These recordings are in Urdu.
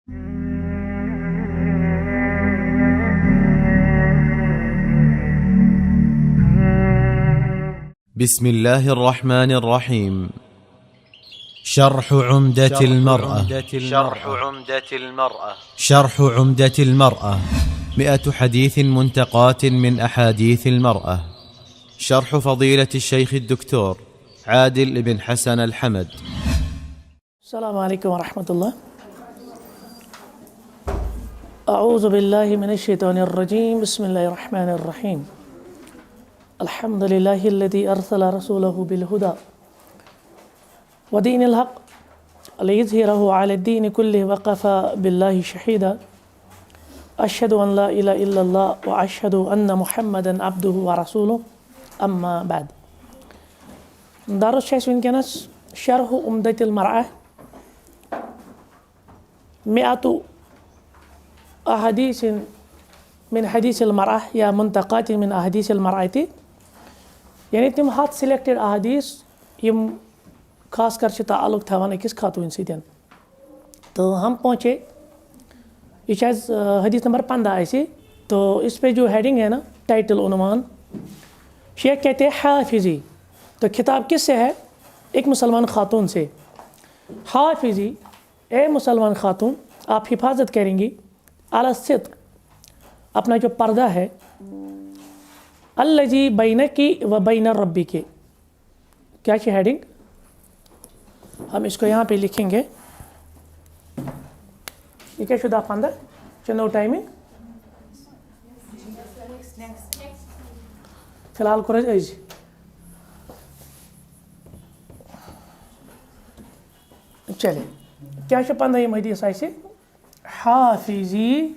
بسم الله الرحمن الرحيم. شرح عمدة المرأة. شرح عمدة المرأة 100 حديث منتقاة من أحاديث المرأة. شرح فضيلة الشيخ الدكتور عادل بن حسن الحمد. السلام عليكم ورحمة الله. أعوذ بالله من الشيطان الرجيم. بسم الله الرحمن الرحيم. الحمد لله الذي أرسل رسوله بالهدى ودين الحق ليظهره على الدين كله وكفى بالله شهيدا. أشهد أن لا إله إلا الله وأشهد أن محمدا عبده ورسوله. أما بعد. دار الشيخ ونكنس شرح عمدة المرأة 100 أحاديث من حديث المرأة یا منتقات من أحاديث المرأة، یعنی تم ہاتھ سلیکٹڈ احادیث یم خاص کر تعلق تھاوان أکس خاتون سۭتۍ. تو ہم پہنچے یہ حدیث نمبر 15 ایسے. تو اس پہ جو ہیڈنگ ہے نا، ٹائٹل عنوان، شیخ کہتے ہیں حافظی. تو خطاب کس سے ہے؟ ایک مسلمان خاتون سے. حافظی، اے مسلمان خاتون، آپ حفاظت کریں گی علی الصدق، اپنا جو پردہ ہے، الذی بینکی و بین ربک. کیا ہے ہیڈنگ؟ ہم اس کو یہاں پہ لکھیں گے. یہ کیا شدہ پندہ چنو ٹائمنگ فی الحال کرج ایج. چلے کیا ہے پندہ یہ حدیث ایسے؟ حافظی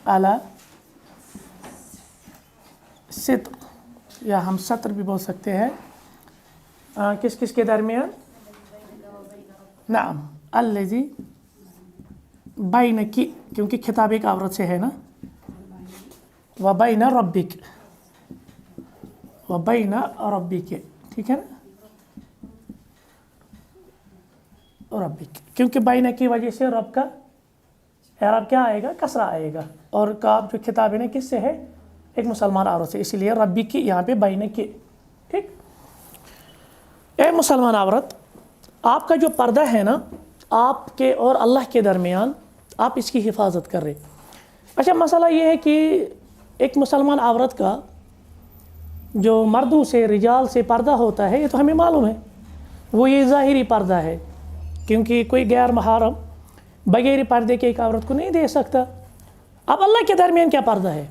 علی صدق، یا ہم سطر بھی بول سکتے ہیں. کس کس کے درمیان؟ نعم، الذی بینکی، کیونکہ خطاب ایک عورت سے ہے نا، و بین ربک، و بین ربک، ٹھیک ہے نا، ربک، کیونکہ بین کی وجہ سے رب کا اعراب کیا آئے گا؟ کسرہ آئے گا. اور کاف جو خطاب ہے نا کس سے ہے؟ ایک مسلمان عورت سے، اس لیے ربی کی یہاں پہ بین کی. ٹھیک. اے مسلمان عورت، آپ کا جو پردہ ہے نا آپ کے اور اللہ کے درمیان، آپ اس کی حفاظت کر رہے. اچھا، مسئلہ یہ ہے کہ ایک مسلمان عورت کا جو مردوں سے، رجال سے پردہ ہوتا ہے، یہ تو ہمیں معلوم ہے، وہ یہ ظاہری پردہ ہے، کیونکہ کوئی غیر محرم بغیر پردے کے ایک عورت کو نہیں دے سکتا. اب اللہ کے درمیان کیا پردہ ہے؟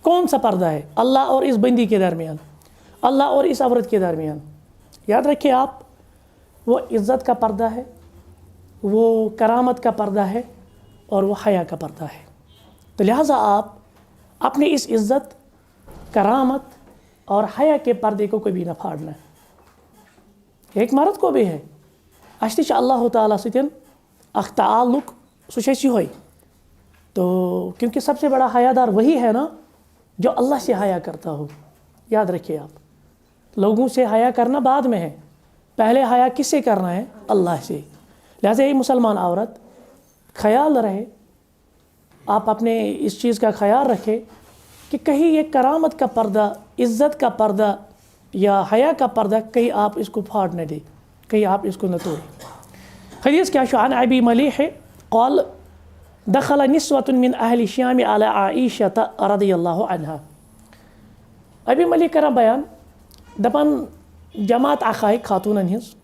کون سا پردہ ہے؟ اللہ اور اس بندی کے درمیان، اللہ اور اس عورت کے درمیان. یاد رکھیں آپ، وہ عزت کا پردہ ہے، وہ کرامت کا پردہ ہے، اور وہ حیا کا پردہ ہے. تو لہٰذا آپ اپنی اس عزت، کرامت اور حیا کے پردے کو کبھی نہ پھاڑنا ہے. ایک مرد کو بھی ہے اشتش اللہ تعالیٰ ستن اخ تعلق سوچی ہوئی. تو کیونکہ سب سے بڑا حیا دار وہی ہے نا جو اللہ سے حیا کرتا ہو. یاد رکھیے آپ، لوگوں سے حیا کرنا بعد میں ہے، پہلے حیا کس سے کرنا ہے؟ اللہ سے. لہٰذا یہ مسلمان عورت خیال رہے، آپ اپنے اس چیز کا خیال رکھے کہ کہیں یہ کرامت کا پردہ، عزت کا پردہ یا حیا کا پردہ کہیں آپ اس کو پھاڑ نہ دیں، کہیں آپ اس کو نہ توڑیں. حدیث کیا عن ابی ملیح قال دخل نسوة من اہل الشام على عائشة رضی اللہ عنہا. ابی ملیح کران بیان دپان جماعت اخائے خاتونن ہنس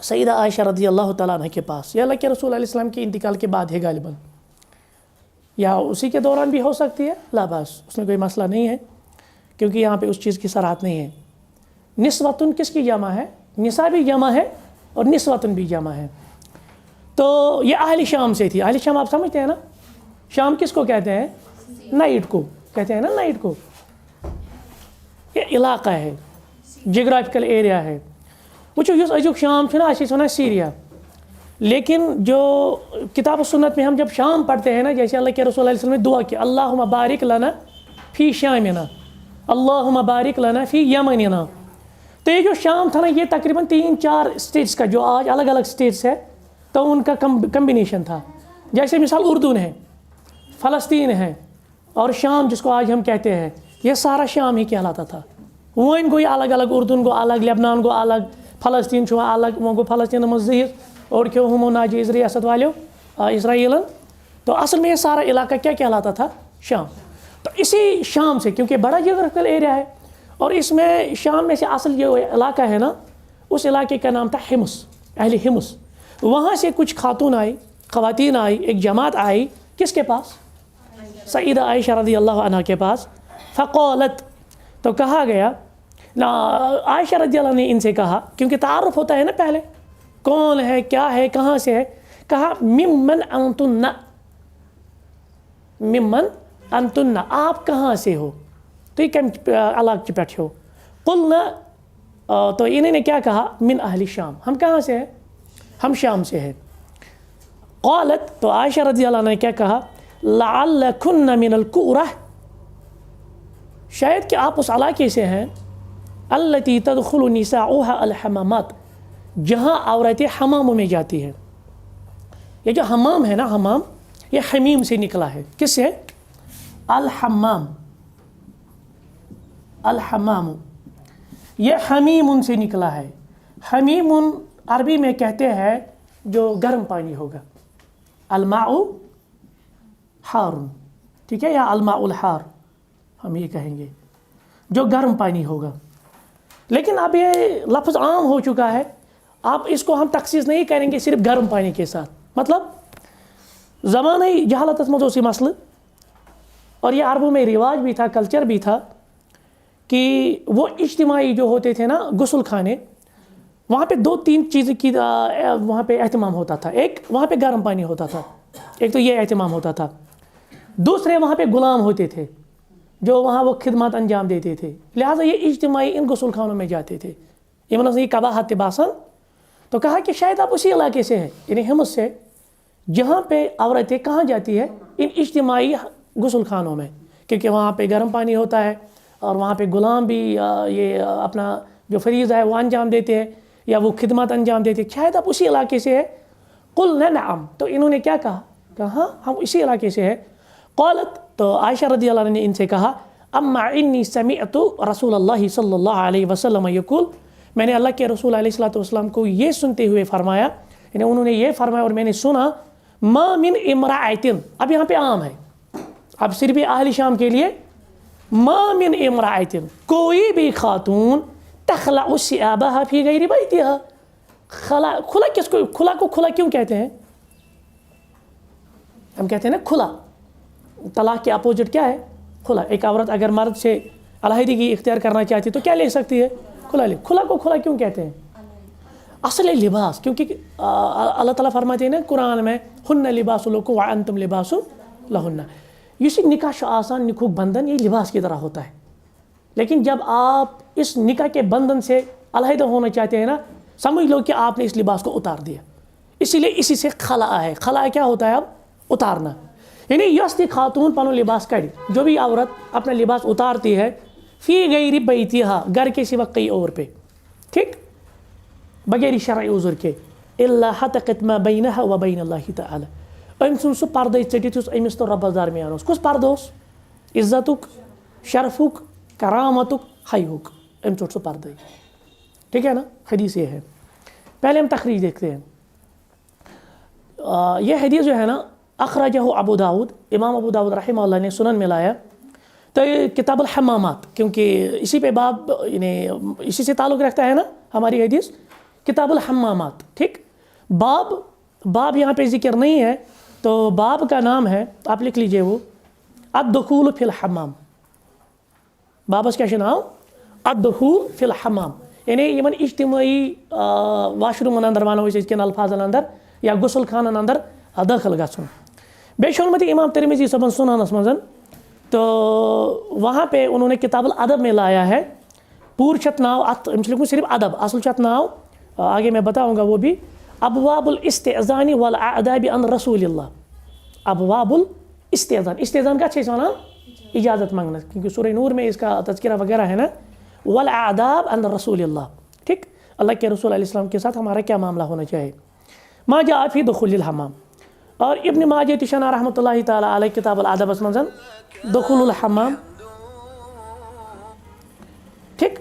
سیدہ عائشہ رضی اللہ تعالیٰ عنہ کے پاس، یا اللہ کے رسول علیہ السلام کے انتقال کے بعد ہے غالباً، یا اسی کے دوران بھی ہو سکتی ہے، لا باس، اس میں کوئی مسئلہ نہیں ہے، کیونکہ یہاں پہ اس چیز کی صراحت نہیں ہے. نسوتن کس کی جمع ہے؟ نساء بھی جمع ہے اور نسوتن بھی جمع ہے. تو یہ اہل شام سے تھی. اہل شام آپ سمجھتے ہیں نا، شام کس کو کہتے ہیں؟ نائٹ کو کہتے ہیں نا، نائٹ کو. یہ علاقہ ہے، جغرافیکل ایریا ہے. وچو یس ازیک شام چھنا اسی ونان سیریا، لیکن جو کتاب و سنت میں ہم جب شام پڑھتے ہیں نا، جیسے اللہ کے رسول علیہ وسلم نے دعا کی، اللہم بارک لنا فی شامنا، اللہم بارک لنا فی یمننا. تو یہ جو شام تھا نا یہ تقریباً 3-4 اسٹیٹس کا جو آج الگ الگ اسٹیٹس ہے تو ان کا کمبینیشن تھا. جیسے مثال اردن ہے, فلسطین ہے اور شام جس کو آج ہم کہتے ہیں, یہ سارا شام ہی کہلاتا تھا. وہ ان کو یہ الگ الگ, اردن کو الگ, لبنان کو الگ, فلسطین چھو الگ, وہ کو فلسطین مزید اور کیوں ہمو ناجیز ریاست والیو اسرائیلن. تو اصل میں یہ سارا علاقہ کیا کہلاتا تھا؟ شام. تو اسی شام سے, کیونکہ بڑا جغرافیکل ایریا ہے اور اس میں شام میں سے اصل جو علاقہ ہے نا اس علاقے کا نام تھا حمص, اہل حمص. وہاں سے کچھ خواتین آئی, ایک جماعت آئی کس کے پاس؟ سیدہ عائشہ رضی اللہ عنہ کے پاس. فقالت, تو کہا گیا, عائشہ رضی اللہ نے ان سے کہا, کیونکہ تعارف ہوتا ہے نا پہلے, کون ہے, کیا ہے, کہاں سے ہے. کہا ممن انتن, ممن انتن, آپ کہاں سے ہو, تو یہ کم علاقے پہ ہو. قلنا, تو انہوں نے کیا کہا, من اہل شام, ہم کہاں سے ہیں, ہم شام سے ہیں. قالت, تو عائشہ رضی اللہ عنہ نے کیا کہا, لعلکن من الکورہ, شاید کہ آپ اس علاقے سے ہیں, التی تدخل نساؤها الحمامات, جہاں عورتیں حماموں میں جاتی ہیں. یہ جو حمام ہے نا, حمام یہ حمیم سے نکلا ہے. کس سے؟ الحمام, الحمام یہ حمیم سے نکلا ہے. حمیم عربی میں کہتے ہیں جو گرم پانی ہوگا, الماء حار, ٹھیک ہے, یا الماء الحار ہم یہ کہیں گے, جو گرم پانی ہوگا. لیکن اب یہ لفظ عام ہو چکا ہے, آپ اس کو ہم تخصیص نہیں کریں گے صرف گرم پانی کے ساتھ. مطلب زمانہ جہالت مزوسی مسئلہ, اور یہ عربوں میں رواج بھی تھا, کلچر بھی تھا کہ وہ اجتماعی جو ہوتے تھے نا غسل خانے, وہاں پہ 2-3 چیزیں کی وہاں پہ اہتمام ہوتا تھا. ایک وہاں پہ گرم پانی ہوتا تھا, ایک تو یہ اہتمام ہوتا تھا. دوسرے وہاں پہ غلام ہوتے تھے جو وہاں وہ خدمات انجام دیتے تھے, لہٰذا یہ اجتماعی ان غسل خانوں میں جاتے تھے. یہ قباحت باسن. تو کہا کہ شاید آپ اسی علاقے سے ہیں, یعنی حمص سے, جہاں پہ عورتیں کہاں جاتی ہیں, ان اجتماعی غسل خانوں میں, کیونکہ وہاں پہ گرم پانی ہوتا ہے اور وہاں پہ غلام بھی یہ اپنا جو فریضہ ہے وہ انجام دیتے ہیں یا وہ خدمات انجام دیتے ہیں. شاید آپ اسی علاقے سے ہیں. قلنا نعم, تو انہوں نے کیا کہا, کہا ہم اسی علاقے سے ہیں. قالت, تو عائشہ رضی اللہ عنہ نے ان سے کہا, اما انی سمعت رسول اللہ صلی اللہ علیہ وسلم یقول, میں نے اللہ کے رسول علیہ السلام کو یہ سنتے ہوئے فرمایا, یعنی انہوں نے یہ فرمایا اور میں نے سنا, ما من امرأۃ, اب یہاں پہ عام ہے, اب صرف اہل شام کے لیے, ما من امرأۃ, کوئی بھی خاتون, تخلع ثيابها فی غیر بیتها, کھلا کس کو, کھلا کو کھلا کیوں کہتے ہیں؟ ہم کہتے ہیں نا کھلا, طلاق کے اپوزٹ کیا ہے؟ کھلا. ایک عورت اگر مرد سے علیحدگی اختیار کرنا چاہتی تو کیا لے سکتی ہے؟ کھلا لے. کھلا کو کھلا کیوں کہتے ہیں؟ اصل لباس, کیونکہ اللہ تعالیٰ فرماتے ہیں نا قرآن میں, ہن لباس لکم وانتم لباس لہن. یہ نکاح آسان, نکوح بندھن یہ لباس کی طرح ہوتا ہے, لیکن جب آپ اس نکاح کے بندھن سے علیحدہ ہونا چاہتے ہیں نا, سمجھ لو کہ آپ نے اس لباس کو اتار دیا. اسی لیے اسی سے خلا ہے. خلا کیا ہوتا ہے؟ اب اتارنا. یعنی یستی خاتون پنو لباس کڑی, جو بھی عورت اپنا لباس اتارتی ہے, فی غیر بیتہا, گھر کے سوا کئی اور پہ, ٹھیک, بغیر شرعی عذر کے, الا حتقت ما بینہا و بین اللہ تعالی, ام سن سو پردے چٹیت اس امس تو رب درمیان اس, کس پردوس؟ عزتک, شرفک, کرامتک, حیوک, ام چوٹ سو پردے, ٹھیک ہے نا. حدیث یہ ہے. پہلے ہم تخریج دیکھتے ہیں. یہ حدیث جو ہے نا, اخرجہ ابو داود, امام ابو داود رحمہ اللہ نے سنن میں لایا. تو یہ کتاب الحمامات, کیونکہ اسی پہ باب, یعنی اسی سے تعلق رکھتا ہے نا ہماری حدیث, کتاب الحمامات, ٹھیک. باب یہاں پہ ذکر نہیں ہے, تو باب کا نام ہے, آپ لکھ لیجئے وہ, الدخول فی الحمام. بابس کیا نام؟ الدخول فی الحمام, یعنی یمن اجتماعی واش رومن اندر وانو اس کے الفاظن اندر یا غسل خانن اندر داخل گژھن. بیٚیہِ چھُ اوٚنمُت امام ترمذی صٲبن سنانس منٛز, تو وہاں پہ انہوں نے کتاب الادب میں لایا ہے. پور چھت ناو ات, لکھوں صرف ادب, اصل چھت ناو آگے میں بتاؤں گا وہ بھی, ابواب الاستئذان والآداب عن رسول اللہ. ابواب الاستئذان, استئذان کا چھے ونان اجازت مانگنا, کیونکہ سورہ نور میں اس کا تذکرہ وغیرہ ہے نا. والآداب عن رسول اللہ, ٹھیک, اللہ کے رسول علیہ السلام کے ساتھ ہمارا کیا معاملہ ہونا چاہیے. ما جاء فی دخول الحمام, اور ابن ماجہ تشنا رحمۃ اللہ تعالی علیہ کتاب الادب اس منزل دخول الحمام, ٹھیک.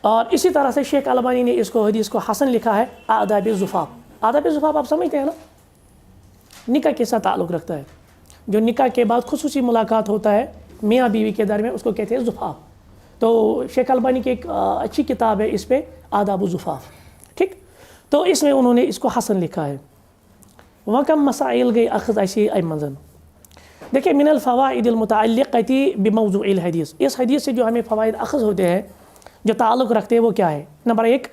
اور اسی طرح سے شیخ البانی نے اس کو حدیث کو حسن لکھا ہے. آداب الزفاف, آداب الزفاف آپ سمجھتے ہیں نا, نکاح کے ساتھ تعلق رکھتا ہے. جو نکاح کے بعد خصوصی ملاقات ہوتا ہے میاں بیوی کے درمیان, اس کو کہتے ہیں زفاف. تو شیخ البانی کی ایک اچھی کتاب ہے اس پہ, آداب الزفاف, ٹھیک. تو اس میں انہوں نے اس کو حسن لکھا ہے. وہاں کم مسائل گئی اخذ ایسی منزل. دیکھیں, من الفوائد المتعلقۃ بموضوع الحدیث, اس حدیث سے جو ہمیں فوائد اخذ ہوتے ہیں جو تعلق رکھتے ہیں وہ کیا ہے. نمبر 1,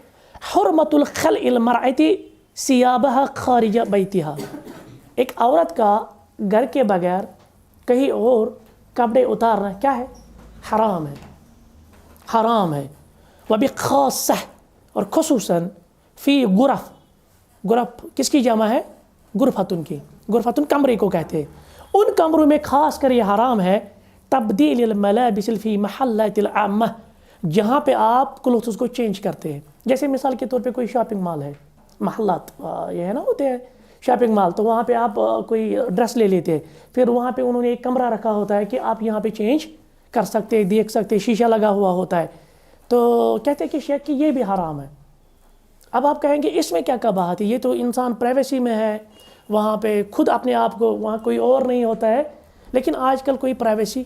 حرمت الخلع المرأۃ ثیابها خارج بیتها, ایک عورت کا گھر کے بغیر کہیں اور کپڑے اتارنا کیا ہے, حرام ہے, حرام ہے. وبخاصہ, اور خصوصاً فی غرف, غرف کس کی جمع ہے, غرفتن کی, غرفتن کمرے کو کہتے ہیں. ان کمروں میں خاص کر یہ حرام ہے تبدیل الملابس فی محلات العامہ, جہاں پہ آپ کلوتھز کو چینج کرتے ہیں. جیسے مثال کے طور پہ کوئی شاپنگ مال ہے, محلات یہ ہے نا ہوتے ہیں شاپنگ مال, تو وہاں پہ آپ کوئی ڈریس لے لیتے ہیں, پھر وہاں پہ انہوں نے ایک کمرہ رکھا ہوتا ہے کہ آپ یہاں پہ چینج کر سکتے, دیکھ سکتے, شیشہ لگا ہوا ہوتا ہے. تو کہتے ہیں کہ شیخ کہ یہ بھی حرام ہے. اب آپ کہیں گے اس میں کیا قباحت ہے, یہ تو انسان پرائیویسی میں ہے, وہاں پہ خود اپنے آپ کو, وہاں کوئی اور نہیں ہوتا ہے. لیکن آج کل کوئی پرائیویسی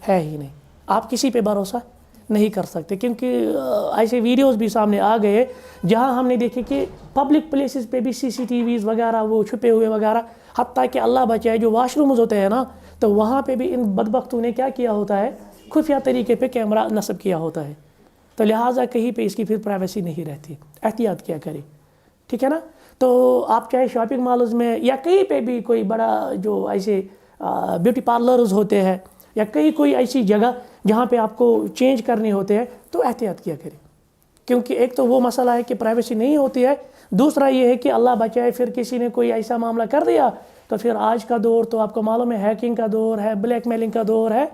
ہے ہی نہیں, آپ کسی پہ بھروسہ نہیں کر سکتے, کیونکہ ایسے ویڈیوز بھی سامنے آ گئے جہاں ہم نے دیکھے کہ پبلک پلیسز پہ بھی CCTVs وغیرہ وہ چھپے ہوئے وغیرہ, حتیٰ کہ اللہ بچائے جو واش رومز ہوتے ہیں نا, تو وہاں پہ بھی ان بدبختوں نے کیا کیا ہوتا ہے, خفیہ طریقے پہ کیمرہ نصب کیا ہوتا ہے. تو لہٰذا کہیں پہ اس کی پھر پرائیویسی نہیں رہتی, احتیاط کیا کرے, ٹھیک ہے نا. تو آپ چاہے شاپنگ مالز میں یا کہیں پہ بھی کوئی بڑا جو ایسے بیوٹی پارلرز ہوتے ہیں یا کہیں کوئی ایسی جگہ جہاں پہ آپ کو چینج کرنے ہوتے ہیں, تو احتیاط کیا کرے, کیونکہ ایک تو وہ مسئلہ ہے کہ پرائیویسی نہیں ہوتی ہے, دوسرا یہ ہے کہ اللہ بچائے پھر کسی نے کوئی ایسا معاملہ کر دیا تو پھر آج کا دور تو آپ کو معلوم ہے ہیکنگ کا دور ہے, بلیک میلنگ کا دور ہے,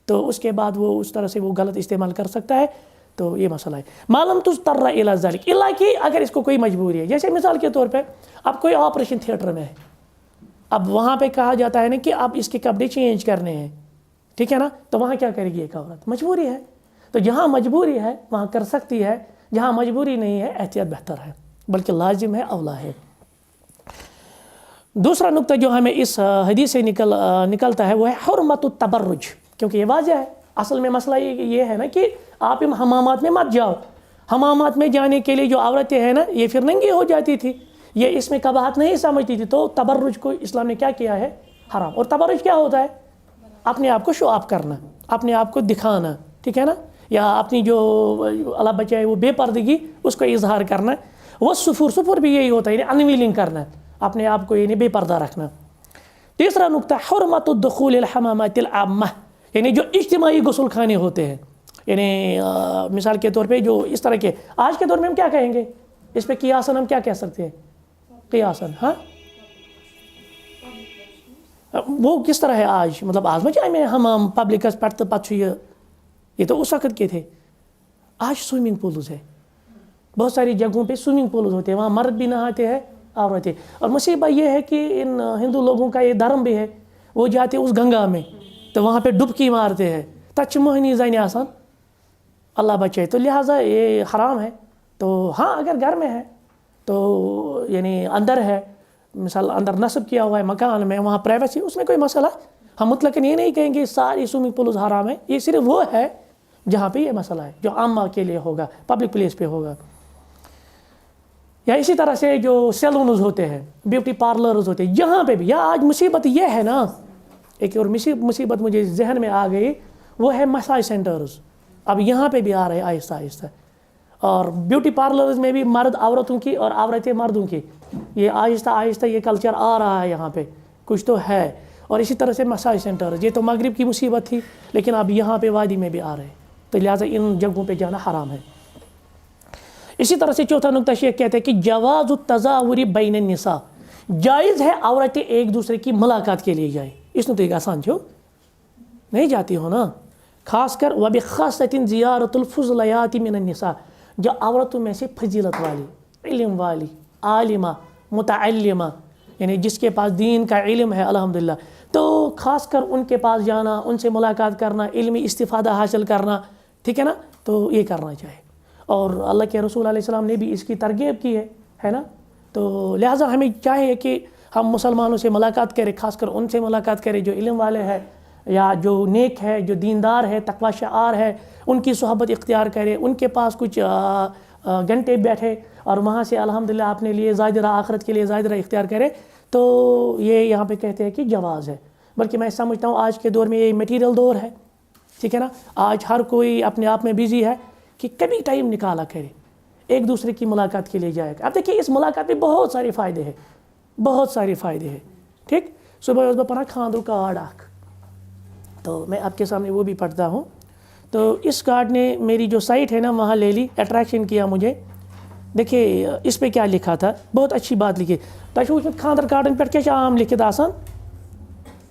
تو اس کے بعد وہ اس طرح سے وہ غلط استعمال کر سکتا ہے. تو یہ مسئلہ ہے. معلوم تضطر الی ذلک, الا کہ اگر اس کو کوئی مجبوری ہے, جیسے مثال کے طور پہ اب کوئی آپریشن تھیٹر میں ہے, اب وہاں پہ کہا جاتا ہے نا کہ اب اس کے کپڑے چینج کرنے ہیں, ٹھیک ہے نا, تو وہاں کیا کرے گی ایک عورت, مجبوری ہے. تو جہاں مجبوری ہے وہاں کر سکتی ہے, جہاں مجبوری نہیں ہے احتیاط بہتر ہے, بلکہ لازم ہے, اولا ہے. دوسرا نقطہ جو ہمیں اس حدیث سے نکلتا ہے وہ ہے حرمت التبرج, کیونکہ یہ واضح ہے. اصل میں مسئلہ یہ ہے نا کہ آپ حمامات میں مت جاؤ, حمامات میں جانے کے لیے جو عورتیں ہیں نا یہ پھر ننگی ہو جاتی تھی, یہ اس میں قباحت نہیں سمجھتی تھی, تو تبرج کو اسلام نے کیا کیا ہے, حرام. اور تبرج کیا ہوتا ہے, اپنے آپ کو شو آف کرنا, اپنے آپ کو دکھانا, ٹھیک ہے نا, یا اپنی جو اللہ بچائے وہ بے پردگی اس کو اظہار کرنا. وہ سفر بھی یہی ہوتا ہے, یعنی انویلنگ کرنا, اپنے آپ کو یعنی بے پردہ رکھنا. تیسرا نقطہ حرمت الدخول الحمامات العامہ, یعنی جو اجتماعی غسل خانے ہوتے ہیں, یعنی مثال کے طور پہ جو اس طرح کے, آج کے دور میں ہم کیا کہیں گے اس پہ, قیاساً ہم کیا کہہ سکتے ہیں, قیاساً, ہاں وہ کس طرح ہے آج, مطلب آج میں جائے میں حمام پبلکس پڑھ تو پتہ یہ تو اس وقت کے تھے. آج سوئمنگ پولز ہے, بہت ساری جگہوں پہ سوئمنگ پولز ہوتے ہیں, وہاں مرد بھی نہاتے ہیں عورتیں. اور مصیبت یہ ہے کہ ان ہندو لوگوں کا یہ دھرم بھی ہے, وہ جاتے اس گنگا میں تو وہاں پہ ڈبکی مارتے ہیں, تچ مہنی زین آسان, اللہ بچائے. تو لہٰذا یہ حرام ہے. تو ہاں اگر گھر میں ہے تو یعنی اندر ہے, مثال اندر نصب کیا ہوا ہے مکان میں, وہاں پرائیویسی, اس میں کوئی مسئلہ, ہم مطلقاً یہ نہیں کہیں گے ساری سوئمنگ پولز حرام ہے. یہ صرف وہ ہے جہاں پہ یہ مسئلہ ہے جو عامہ کے لیے ہوگا, پبلک پلیس پہ ہوگا. یا اسی طرح سے جو سیلونز ہوتے ہیں, بیوٹی پارلرز ہوتے ہیں, یہاں پہ بھی. یا آج مصیبت یہ ہے نا, ایک اور مصیبت مجھے ذہن میں آ گئی, وہ ہے مساج سینٹرز. اب یہاں پہ بھی آ رہے ہیں آہستہ آہستہ, اور بیوٹی پارلرز میں بھی مرد عورتوں کی اور عورتیں مردوں کی, یہ آہستہ آہستہ یہ کلچر آ رہا ہے یہاں پہ, کچھ تو ہے. اور اسی طرح سے مساج سینٹرز, یہ تو مغرب کی مصیبت تھی, لیکن اب یہاں پہ وادی میں بھی آ رہے ہیں, تو لہٰذا ان جگہوں پہ جانا حرام ہے. اسی طرح سے چوتھا نقطہ شیخ کہتے ہیں کہ جواز التزاور بین النساء, جائز ہے عورتیں ایک دوسرے کی ملاقات کے لیے جائیں. اس نے تو ایک آسان چھو نہیں جاتی ہو نا, خاص کر وبخاصۃ زیارت الفضلیات من النساء, جو عورتوں میں سے فضیلت والی، علم والی، عالمہ، متعلمہ، یعنی جس کے پاس دین کا علم ہے الحمدللہ، تو خاص کر ان کے پاس جانا، ان سے ملاقات کرنا، علمی استفادہ حاصل کرنا، ٹھیک ہے نا، تو یہ کرنا چاہیے. اور اللہ کے رسول علیہ السلام نے بھی اس کی ترغیب کی ہے نا. تو لہٰذا ہمیں چاہیے کہ ہم مسلمانوں سے ملاقات کریں، خاص کر ان سے ملاقات کریں جو علم والے ہیں یا جو نیک ہے، جو دیندار ہے، تقوی شعار ہے، ان کی صحبت اختیار کرے، ان کے پاس کچھ گھنٹے بیٹھے اور وہاں سے الحمدللہ اپنے لیے زائدہ آخرت کے لیے زائدہ اختیار کرے. تو یہ یہاں پہ کہتے ہیں کہ جواز ہے. بلکہ میں سمجھتا ہوں آج کے دور میں یہ میٹیریل دور ہے، ٹھیک ہے نا. آج ہر کوئی اپنے آپ میں بزی ہے کہ کبھی ٹائم نکالا کرے، ایک دوسرے کی ملاقات کے لیے جائے گا. اب دیکھیے اس ملاقات میں بہت سارے فائدے ہیں، بہت سارے فائدے ہیں. ٹھیک، صبح اس پڑھا خاندر کارڈ اخ، تو میں آپ کے سامنے وہ بھی پڑھتا ہوں. تو اس کارڈ نے میری جو سائٹ ہے نا وہاں لے لی، اٹریکشن کیا مجھے. دیکھیے اس پہ کیا لکھا تھا، بہت اچھی بات لکھی. تُہۍ وُچھمُت خاندر کارڈن پہ کیا عام لکھت آسان،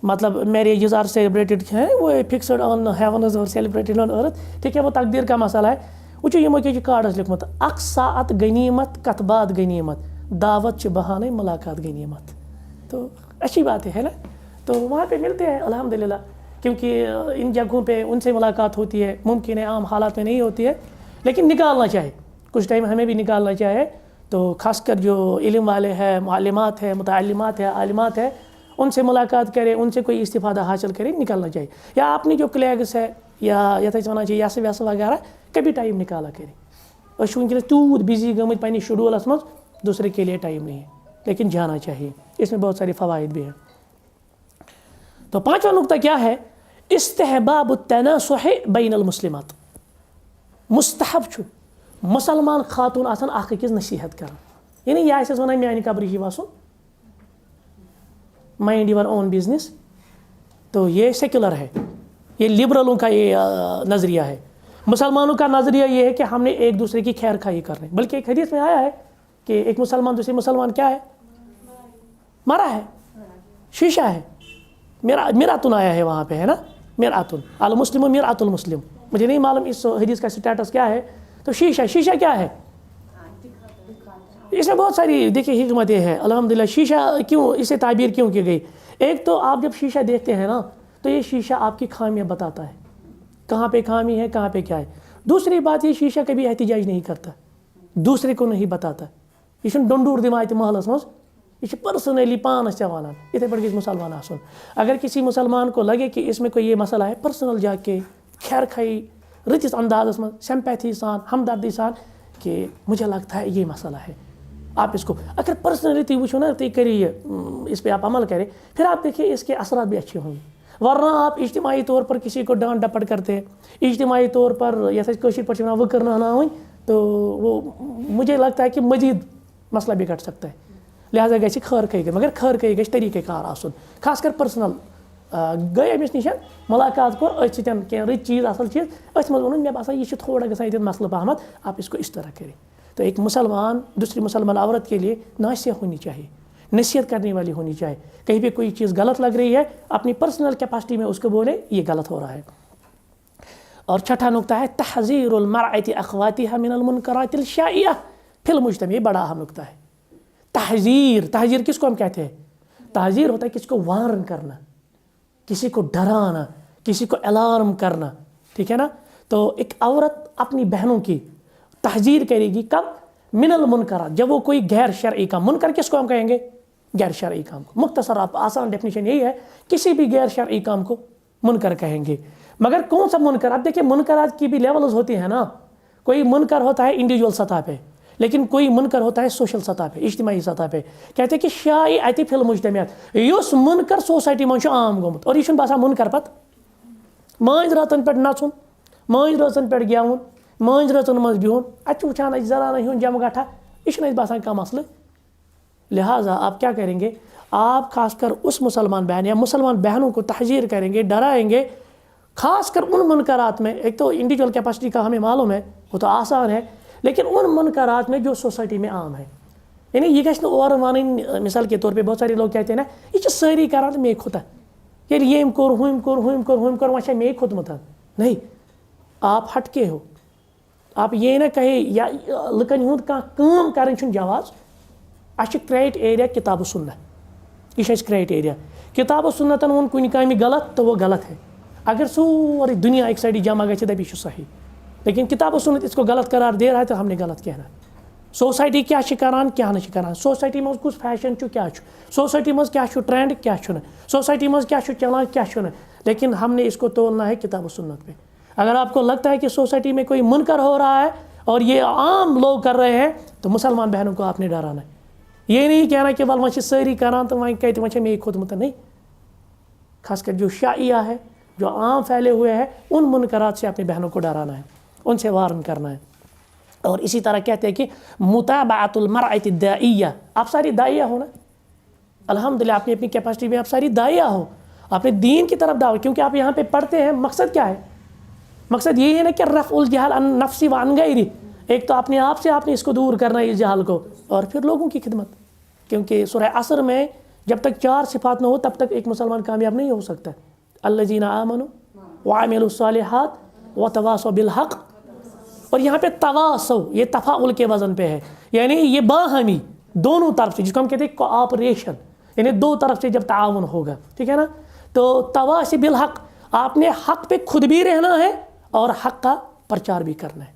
مطلب میریجز آر سیلیبریٹڈ ہیں وہ فکسڈ آن ہیونز اور سیلیبریٹڈ آن ارتھ. ٹھیک ہے، وہ تقدیر کا مسئلہ ہے. وچھو یمو کیا کارڈس لکھمت، اکھ ساعت غنیمت کتھ بات غنیمت، دعوت چھ بہانے ملاقات غنیمت. تو اچھی بات ہے نا. تو وہاں پہ ملتے ہیں الحمدللہ، کیونکہ ان جگہوں پہ ان سے ملاقات ہوتی ہے. ممکن ہے عام حالات میں نہیں ہوتی ہے، لیکن نکالنا چاہیے، کچھ ٹائم ہمیں بھی نکالنا چاہیے. تو خاص کر جو علم والے ہیں، معلمات ہیں، متعلمات ہیں، عالمات ہیں، ان سے ملاقات کرے، ان سے کوئی استفادہ حاصل کرے، نکالنا چاہیے. یا اپنی جو کلیگس ہے یا یتھ ونان یس ویس وغیرہ، کبھی ٹائم نکالا کرے. اس ونکس تیوت بزی گمت پنس شیڈولس مز، دوسرے کے لیے ٹائم نہیں ہے، لیکن جانا چاہیے. اس میں بہت سارے فوائد بھی ہیں. تو پانچواں نقطہ کیا ہے، استحباب التناصح بین المسلمات. مستحب چھُ مسلمان خاتون آسان اکھ أکِس نصیحت کران، یعنی یہ آسٮ۪س ونان میانہِ قبرِ ہی وسُن، مائنڈ یور اون بزنس. تو یہ سیکولر ہے، یہ لبرلوں کا یہ نظریہ ہے. مسلمانوں کا نظریہ یہ ہے کہ ہم نے ایک دوسرے کی خیر خواہی کرنی. بلکہ ایک حدیث میں آیا ہے کہ ایک مسلمان دوسرے مسلمان کیا ہے، مرا ہے، شیشہ ہے. میراتن آیا ہے وہاں پہ، ہے نا، میراتن المسلم میرات المسلم. مجھے نہیں معلوم اس حدیث کا سٹیٹس کیا ہے. تو شیشہ کیا ہے، اس میں بہت ساری دیکھیے حکمتیں ہیں الحمدللہ. شیشہ کیوں اسے تعبیر کیوں کی گئی؟ ایک تو آپ جب شیشہ دیکھتے ہیں نا تو یہ شیشہ آپ کی خامیاں بتاتا ہے، کہاں پہ خامی ہے، کہاں پہ کیا ہے. دوسری بات، یہ شیشہ کبھی احتجاج نہیں کرتا، دوسرے کو نہیں بتاتا. یہ ڈنڈور دماغ محلس مز، یہ پرسنلی پانس ژےٚ ونان. اتھے پٲٹھۍ گژھِ مسلمان آسُن. اگر کسی مسلمان کو لگے کہ اس میں کوئی یہ مسئلہ ہے، پرسنل جا کے خیر خواہی رتس اندازس میں، سمپیتھی سان، ہمدردی سان، کہ مجھے لگتا ہے یہ مسئلہ ہے، آپ اس کو اگر پرسنلی تھی وچھو نا، تو کریے اس پہ آپ عمل کریں، پھر آپ دیکھیے اس کے اثرات بھی اچھے ہوں گے. ورنہ آپ اجتماعی طور پر کسی کو ڈانٹ ڈپٹ کرتے ہیں، اجتماعی طور پر یتھ کٲشِر پٲٹھۍ چھِ وَنان وٕکٕرناوناوٕنۍ، تو وہ مجھے لگتا ہے کہ مزید مسئلہ بگڑ سکتا ہے. لہٰذا گژھِ خٲر خٲہی مگر خٲر خٲہی گژھِ طریقہ کار آسُن. خاص کر پرسنل گٔے أمِس نِش ملاقات کوٚر، أتھۍ سۭتۍ کینٛہہ رٕتۍ چیٖز اَصٕل چیٖز أتھۍ منٛز ووٚنُن مےٚ باسان یہِ چھُ تھوڑا گژھان ییٚتٮ۪ن مسئلہ پہمت، آپ اس کو اس طرح کریں. تو ایک مسلمان دوسری مسلمان عورت کے لیے ناصح ہونی چاہیے، نصیحت کرنے والی ہونی چاہیے. کہیں پہ کوئی چیز غلط لگ رہی ہے، اپنی پرسنل کیپیسٹی میں اس کو بولے یہ غلط ہو رہا ہے. اور چھٹا نقطہ ہے تحذیر المرأة اخواتها من المنکرات الشائعہ فی المجتمع. یہ بڑا اہم نقطہ ہے. تحذیر کس کو ہم کہتے ہیں؟ تحذیر ہوتا ہے کسی کو وارن کرنا، کسی کو ڈرانا، کسی کو الارم کرنا، ٹھیک ہے نا. تو ایک عورت اپنی بہنوں کی تحذیر کرے گی کب؟ من المنکرات، جب وہ کوئی غیر شرعی کام. منکر کس کو ہم کہیں گے؟ غیر شرعی کام کو. مختصر آپ آسان ڈیفینیشن یہی ہے، کسی بھی غیر شرعی کام کو منکر کہیں گے. مگر کون سا منکر؟ اب دیکھیں منکرات کی بھی لیولز ہوتی ہیں نا. کوئی منکر ہوتا ہے انڈیویجول سطح پہ، لیکن کوئی منکر ہوتا ہے سوشل سطح پہ، اجتماعی سطح پہ. کہتے ہیں کہ شائع اتی فی المجتمعات، یس منکر سوسائٹی من عام گومت. اور یہ باسان منکر پتہ مانز راتن پہ نژن، مانز راتن پہ گیون، مانز راتن مز بہن، اتہ وچان زنانن ہند جمع گٹھا، یہ باسان کم مسئلہ. لہٰذا آپ کیا کریں گے؟ آپ خاص کر اس مسلمان بہن یا مسلمان بہنوں کو تحذیر کریں گے، ڈرائیں گے، خاص کر ان منکرات میں. ایک تو انڈیویجول کیپیسٹی کا ہمیں معلوم ہے، وہ تو آسان ہے، لیکن ان منکرات میں جو سوسائٹی میں عام ہے. یعنی یہ گژھِ نہٕ اورٕ وَنٕنۍ، مثال کے طور پہ بہت سارے لوگ کہتے ہیں نا یہ چھِ سٲری کران تہٕ مے کھوٚتا، ییٚلہِ ییٚمۍ کوٚر ہُمۍ کوٚر ہُمۍ کوٚر ہُمۍ کوٚر وۄنۍ چھا مے کھوٚتمُت. نہیں، آپ ہٹ کے ہو، آپ یہ نہ کہے یا لکن ہند کام کرن چھن جواز اچھ کرائٹیریا کتاب و سنہ یہ کرائٹیریا کتاب و سنتن وون کن کامہ غلط تو وہ غلط ہے اگر سوری دنیا ایک سائڈ جمع گژھِ دپہِ یہِ چھُ صحیح لیکن کتاب و سنت اس کو غلط قرار دے رہا ہے تو ہم نے غلط کہنا سوسائٹی کیا کران کیا نہ کران سوسائٹی مز کس فیشن کیا سوسائٹی مز کیا ٹرینڈ کیا سوسائٹی مز کیا چلان کیا لیکن ہم نے اس کو تولنا ہے کتاب و سنت پہ اگر آپ کو لگتا ہے کہ سوسائٹی میں کوئی منکر ہو رہا ہے اور یہ عام لوگ کر رہے ہیں تو مسلمان بہنوں کو آپ نے ڈرانا ہے یہ نہیں کہنا کہ ول وہ ساری کران تو وہیں کہتے وہ میں کھوتمت نہیں خاص کر جو شائعہ ہے جو عام پھیلے ہوئے ہیں ان منکرات سے اپنی بہنوں کو ڈرانا ہے ان سے وارن کرنا ہے اور اسی طرح کہتے ہیں کہ متابعۃ المرأۃ الداعیہ آپ ساری داعیہ ہو نا الحمدللہ آپ نے اپنی کیپیسٹی میں آپ ساری داعیہ ہو آپ نے دین کی طرف دعوت کیونکہ آپ یہاں پہ پڑھتے ہیں مقصد کیا ہے مقصد یہی ہے نا کہ رفع الجہل عن نفسی و عن غیری ایک تو اپنے آپ سے آپ نے اس کو دور کرنا ہے اس جہل کو اور پھر لوگوں کی خدمت کیونکہ سورہ عصر میں جب تک 4 صفات نہ ہو تب تک ایک مسلمان کامیاب نہیں ہو سکتا الذین آمنوا وعملوا الصالحات وتواصوا بالحق اور یہاں پہ تواصو یہ تفاعل کے وزن پہ ہے یعنی یہ باہمی دونوں طرف سے جس کو ہم کہتے ہیں کوآپریشن یعنی دو طرف سے جب تعاون ہوگا ٹھیک ہے نا تو تواصی بالحق آپ نے حق پہ خود بھی رہنا ہے اور حق کا پرچار بھی کرنا ہے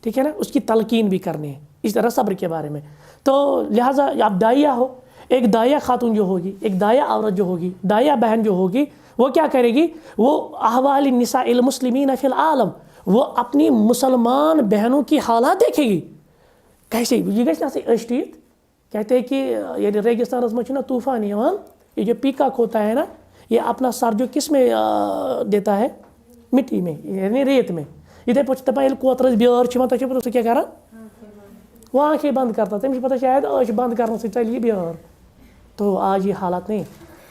ٹھیک ہے نا اس کی تلقین بھی کرنی ہے اس طرح صبر کے بارے میں تو لہٰذا آپ داعیہ ہو ایک داعیہ خاتون جو ہوگی ایک داعیہ عورت جو ہوگی داعیہ بہن جو ہوگی وہ کیا کرے گی وہ احوال النساء المسلمین فی العالم وہ اپنی مسلمان بہنوں کی حالات دیکھے گی کیسے یہ گژھِ نہ اشتیت کہتے ہیں کہ یہ ریگستان میں نا طوفان یہ جو پیکاک ہوتا ہے نا یہ اپنا سر جو کس میں دیتا ہے مٹی میں یعنی ریت میں اتھے پہ دپان ییٚلہِ کوترس بیٛٲر چھِ یِوان تۄہہِ چھو پتہ سُہ کیٛاہ کران وہ آنکھیں بند کرتا تٔمِس چھِ پتہ شاید ٲچھ بند کرنے سے چل یہ بیٛٲر تو آج یہ حالات نہیں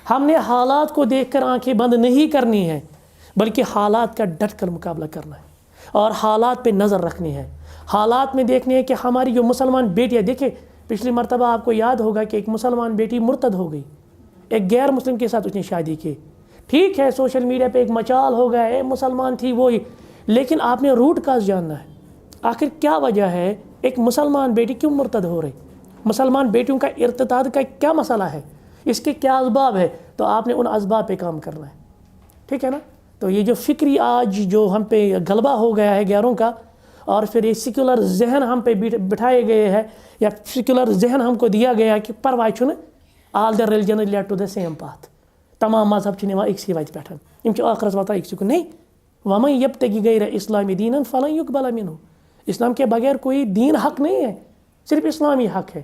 ہم نے حالات کو دیکھ کر آنکھیں بند نہیں کرنی ہے بلکہ حالات کا ڈٹ کر مقابلہ کرنا ہے اور حالات پہ نظر رکھنی ہے حالات میں دیکھنی ہے کہ ہماری جو مسلمان بیٹیاں دیکھیں پچھلی مرتبہ آپ کو یاد ہوگا کہ ایک مسلمان بیٹی مرتد ہو گئی ایک غیر مسلم کے ساتھ اس نے شادی کی ٹھیک ہے سوشل میڈیا پہ ایک مچال ہو گیا ہے مسلمان تھی وہی لیکن آپ نے روٹ کاز جاننا ہے آخر کیا وجہ ہے ایک مسلمان بیٹی کیوں مرتد ہو رہی مسلمان بیٹیوں کا ارتداد کا کیا مسئلہ ہے اس کے کیا اسباب ہے تو آپ نے ان اسباب پہ کام کرنا ہے ٹھیک ہے نا تو یہ جو فکری آج جو ہم پہ غلبہ ہو گیا ہے غیروں کا اور پھر یہ سیکولر ذہن ہم پہ بٹھائے گئے ہیں یا سیکولر ذہن ہم کو دیا گیا ہے کہ پرواہ چھُنہٕ all the religion lead to the same path تمام مذہب چھِ نِوان أکسٕے وتہِ پٮ۪ٹھ یِم چھِ ٲخرس واتان أکسٕے کُن نہیں وَمَن یَبتغی غَیرَ اسلامی دیٖنًا فَلَن یُقبَلَ مِنْہُ اسلام کے بغیر کوئی دین حق نہیں ہے صرف اسلامی حق ہے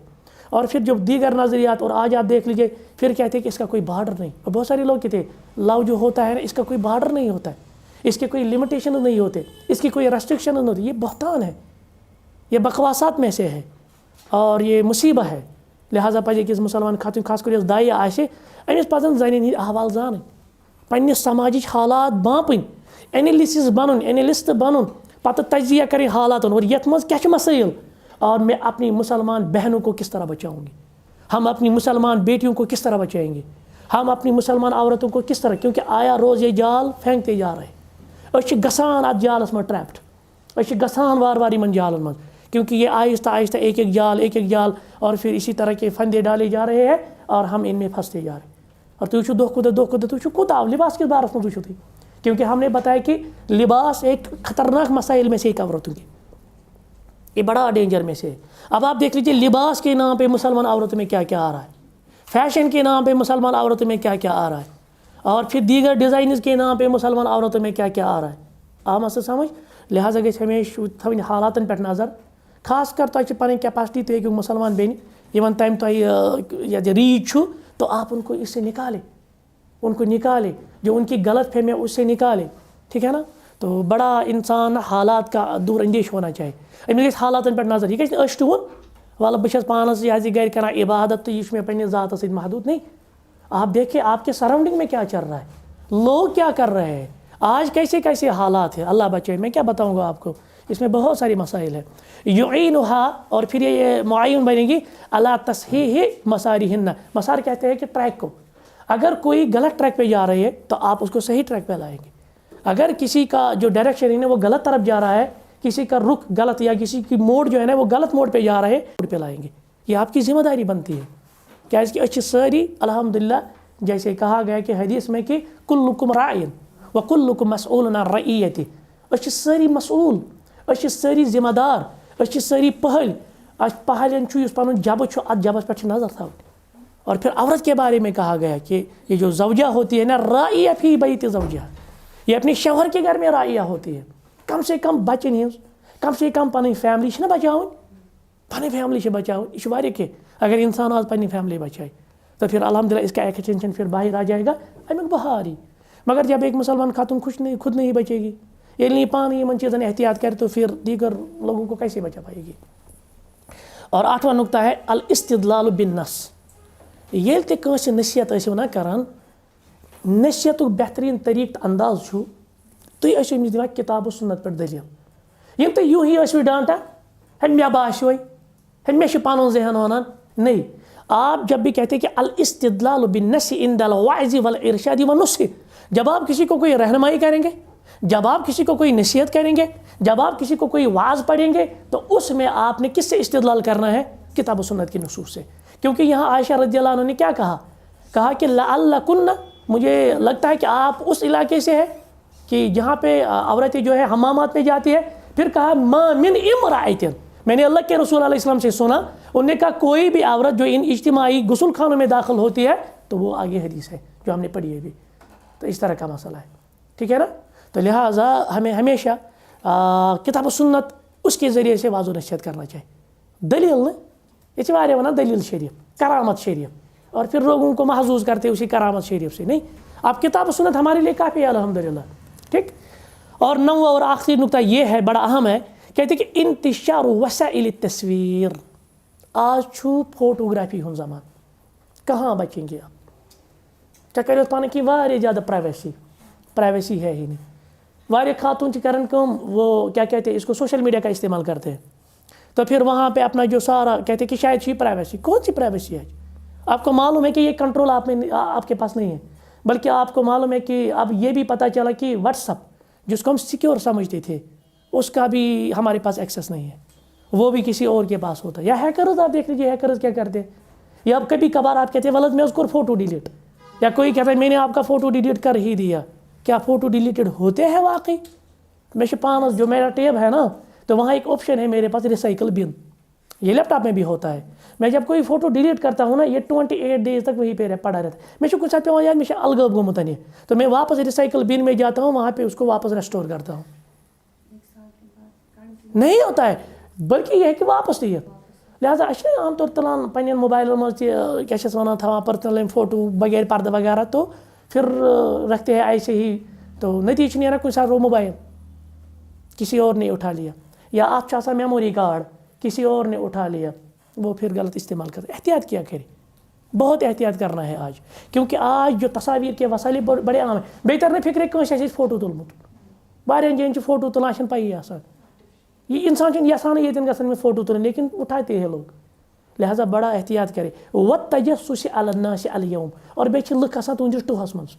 اور پھر جو دیگر نظریات اور آج آپ دیکھ لیجئے پھر کہتے ہیں کہ اس کا کوئی بارڈر نہیں اور بہت سارے لوگ کہتے ہیں لو جو ہوتا ہے نا اس کا کوئی بارڈر نہیں ہوتا ہے اس کے کوئی لمیٹیشن نہیں ہوتے اس کی کوئی ریسٹرکشن نہیں ہوتی یہ بہتان ہے یہ بکواسات میں سے ہے اور یہ مصیبت ہے لہٰذا پزِ أکِس مسلمان خاتون خاص کر یۄس داعیہ آسہِ أمِس پزن زنٮ۪ن ہٕنٛدۍ احوال زانٕنۍ پننِس سماجِچ حالات بانپٕنۍ اینلسس بنُن اینلسٹ بنُن پتہٕ تجزیہ کریں حالاتن اور یتھ منٛز کیٛاہ چھُ مسائل اور میں اپنی مسلمان بہنوں کو کس طرح بچاؤں گی ہم اپنی مسلمان بیٹیوں کو کس طرح بچائیں گے ہم اپنی مسلمان عورتوں کو کس طرح کیونکہ آیا روز یہ جال پھینکتے جا رہے أسۍ چھِ گژھان اتھ جالس منٛز ٹریپڈ أسۍ چھِ گژھان وار وار یِمن جالن منٛز کیونکہ یہ آہستہ آہستہ ایک ایک جال اور پھر اسی طرح کے فندے ڈالے جا رہے ہیں اور ہم ان میں پھنستے جا رہے ہیں اور تُہۍ وٕچھِو دۄہ کھۄتہٕ دۄہ تُہۍ وٕچھِو کوٗتاہ لباس کس بارس منٛز وٕچھِو تُہۍ کیونکہ ہم نے بتایا کہ لباس ایک خطرناک مسائل میں سے ایک عورتوں کی یہ بڑا ڈینجر میں سے ہے اب آپ دیکھ لیجیے لباس کے نام پہ مسلمان عورتوں میں کیا کیا آ رہا ہے فیشن کے نام پہ مسلمان عورتوں میں کیا کیا آ رہا ہے اور پھر دیگر ڈیزائنز کے نام پہ مسلمان عورتوں میں کیا کیا آ رہا ہے آ مسئلہ سمجھ لہٰذا گژھِ ہمیشہ تھاوٕنۍ حالاتن پٮ۪ٹھ نظر خاص کر تۄہہِ چھِ پنٕنۍ کیپیسٹی تُہۍ ہیٚکِو مسلمان بیٚنہِ یِمن تَمہِ تۄہہِ ریٖچ چھُ تو آپ ان کو اس سے نکالے ان کو نکالے جو ان کی غلط فہمیاں اس سے نکالے ٹھیک ہے نا تو بڑا انسان حالات کا دور اندیش ہونا چاہیے أمِس گژھِ حالاتن پٮ۪ٹھ نظر یہِ گژھِ نہٕ أچھ ٹوٗن وَلہٕ بہٕ چھَس پانَس یہِ حظ یہِ گرِ کران عبادت تہٕ یہِ چھُ مےٚ پنٛنِس ذاتس سۭتۍ محدوٗد نہیں آپ دیکھیں آپ کے سراؤنڈنگ میں کیا چل رہا ہے لوگ کیا کر رہے ہیں آج کیسے کیسے حالات ہیں اللہ بچائے میں کیا بتاؤں گا آپ کو اس میں بہت ساری مسائل ہیں یعینھا اور پھر یہ معین بنے گی اللہ تصحیح مسارہن مسار کہتے ہیں کہ ٹریک کو اگر کوئی غلط ٹریک پہ جا رہی ہے تو آپ اس کو صحیح ٹریک پہ لائیں گے اگر کسی کا جو ڈائریکشن ہے وہ غلط طرف جا رہا ہے کسی کا رخ غلط یا کسی کی موڈ جو ہے نا وہ غلط موڈ پہ جا رہے موڈ پہ لائیں گے. یہ آپ کی ذمہ داری بنتی ہے. کیازِ کہ أسۍ چھِ سٲری الحمدللہ جیسے کہا گیا کہ حدیث میں کہ کلکم راعٍ وکلکم مسئول عن رعیتہ. أسۍ چھِ سٲری مسئول, أسۍ چھِ سٲری ذمہ دار, أسۍ چھِ سٲری پہل. پہلن چھُ یُس پنُن جبہٕ چھُ اتھ جبس پٮ۪ٹھ چھِ نظر تھاوٕنۍ. اور پھر عورت کے بارے میں کہا گیا کہ یہ جو زوجہ ہوتی ہے نا راعیہ فی بیت زوجہ, یہ اپنے شوہر کے گھر میں راعیہ ہوتی ہے. کم سے کم بچن ہز, کم سے کم پنٕنۍ فیملی چھِ نا بچاوٕنۍ, پنٕنۍ فیملی چھِ بچاوٕنۍ. یہ چھُ واریاہ کینٛہہ. اگر انسان آج پنٕنۍ فیملی بچائے تو پھر الحمدللہ اس کا ایکسٹینشن پھر باہر آ جائے گا امیُک بہار ہی. مگر جب ایک مسلمان خاتون خود نہیں بچے گی, ییٚلہِ نہٕ یہِ پانہٕ یِمن چیزن احتیاط کرِ تو پھر دیگر لوگوں کو کیسے بچا پائے گی. اور 8واں نقطہ ہے الاستدلال بالنص. ییٚلہِ تہِ کٲنٛسہِ نصیحت ٲسِو نا کران, نصیحتُک بہتریٖن طریٖقہٕ تہٕ انداز چھُ تُہۍ ٲسِو أمِس دِوان کِتاب و سُنت پٮ۪ٹھ دٔلیٖل. یِم تُہۍ یوٗں ہی ٲسِو ڈانٹان ہے مےٚ باسیوے, ہے مےٚ چھُ پنُن ذہن ونان. نہیں, آپ جب بھی کہتے ہیں کہ الاستدلال بالنص عند الوعظ والارشاد والنصح, جب آپ کسی کو کوئی رہنمائی کریں گے, جب آپ کسی کو کوئی نصیحت کریں گے, جب آپ کسی کو کوئی وعظ پڑھیں گے تو اس میں آپ نے کس سے استدلال کرنا ہے؟ کتاب و سنت کی نصوص سے. کیونکہ یہاں عائشہ رضی اللہ عنہ نے کیا کہا کہ لعلکن, مجھے لگتا ہے کہ آپ اس علاقے سے ہیں کہ جہاں پہ عورتیں جو ہے حمامات میں جاتی ہے. پھر کہا ما من امرأۃ, میں نے اللہ کے رسول علیہ السلام سے سنا, انہوں نے کہا کوئی بھی عورت جو ان اجتماعی غسل خانوں میں داخل ہوتی ہے تو وہ آگے حدیث ہے جو ہم نے پڑھی ہے بھی. تو اس طرح کا مسئلہ ہے, ٹھیک ہے نا. تو لہٰذا ہمیں ہمیشہ کتاب و سنت اس کے ذریعے سے واضح نصیحت کرنا چاہیے. دلیل نا, یہ واریاہ ونان دلیل شریف, کرامت شریف, اور پھر لوگوں کو محظوظ کرتے اسی کرامت شریف سے. نہیں, آپ کتاب و سنت ہمارے لیے کافی ہے الحمدللہ. ٹھیک. اور 9واں اور آخری نقطہ یہ ہے, بڑا اہم ہے, کہتے کہ انتشار وسائل التصویر. آج چھو فوٹوگرافی ہن زمان, کہاں بچیں گے آپ؟ کیا کرو پانے کی واریاہ زیادہ پرائیویسی ہے ہی نہیں. واریاہ خاتون چھ کرن کم, وہ کیا کہتے ہیں اس کو سوشل میڈیا کا استعمال کرتے ہیں, تو پھر وہاں پہ اپنا جو سارا کہتے ہیں کہ شاید یہ پرائیویسی. کون سی پرائیویسی ہے؟ آپ کو معلوم ہے کہ یہ کنٹرول آپ کے پاس نہیں ہے, بلکہ آپ کو معلوم ہے کہ اب یہ بھی پتہ چلا کہ واٹس ایپ جس کو ہم سیکیور سمجھتے تھے اس کا بھی ہمارے پاس ایکسیس نہیں ہے, وہ بھی کسی اور کے پاس ہوتا ہے. یا ہیکرز, آپ دیکھ لیجیے ہیکرز کیا کرتے ہیں. یا اب کبھی کبھار آپ کہتے ہیں ولد میں اس کو فوٹو ڈیلیٹ, یا کوئی کہتا ہے میں نے آپ کا فوٹو ڈیلیٹ کر ہی دیا. کیا فوٹو ڈیلیٹڈ ہوتے ہیں واقعی؟ میں پانس جو میرا ٹیب ہے نا, تو وہاں ایک آپشن ہے میرے پاس ریسائیکل بن, یہ لیپ ٹاپ میں بھی ہوتا ہے. میں جب کوئی فوٹو ڈیلیٹ کرتا ہوں نا, یہ 28 ڈیز تک وہیں پہ پڑا رہتا ہے. میں کچھ ساتھ پہ یاد میں الگب گومتا نہیں, تو میں واپس ریسائیکل بن میں جاتا ہوں, وہاں پہ اس کو واپس ریسٹور کرتا ہوں. نہیں ہوتا ہے, بلکہ یہ ہے کہ واپس نہیں ہے. لہٰذا اچھا عام طور تلان پنن موبائل مجھ کیا ونان تھوان پرسنل فوٹو بغیر پردہ وغیرہ, تو پھر رکھتے ہیں ایسے ہی. تو نتیجہ نیرا کچھ ساتھ وہ موبائل کسی اور نے اٹھا لیا, یا آپ چاہتا میموری کارڈ کسی اور نے اٹھا لیا, وہ پھر غلط استعمال کرتے. احتیاط کیا کرے, بہت احتیاط کرنا ہے آج, کیونکہ آج جو تصاویر کے وسائل بڑے عام ہیں. بہتر نے فکر کنس فوٹو تلمت, واریاہن جائن فوٹو تلان پی آسان, یہ انسان یسان یتن گھن میں فوٹو تلن, لیکن اٹھاتے ہیں لوگ. لہذا بڑا احتیاط کرے. وَالتَّجَسُّسِ عَلَى النَّاسِ الْيَوْمِ, اور بیٚیہِ چھِ لُکھ آسان تُہنٛدِس ٹُہس منٛز,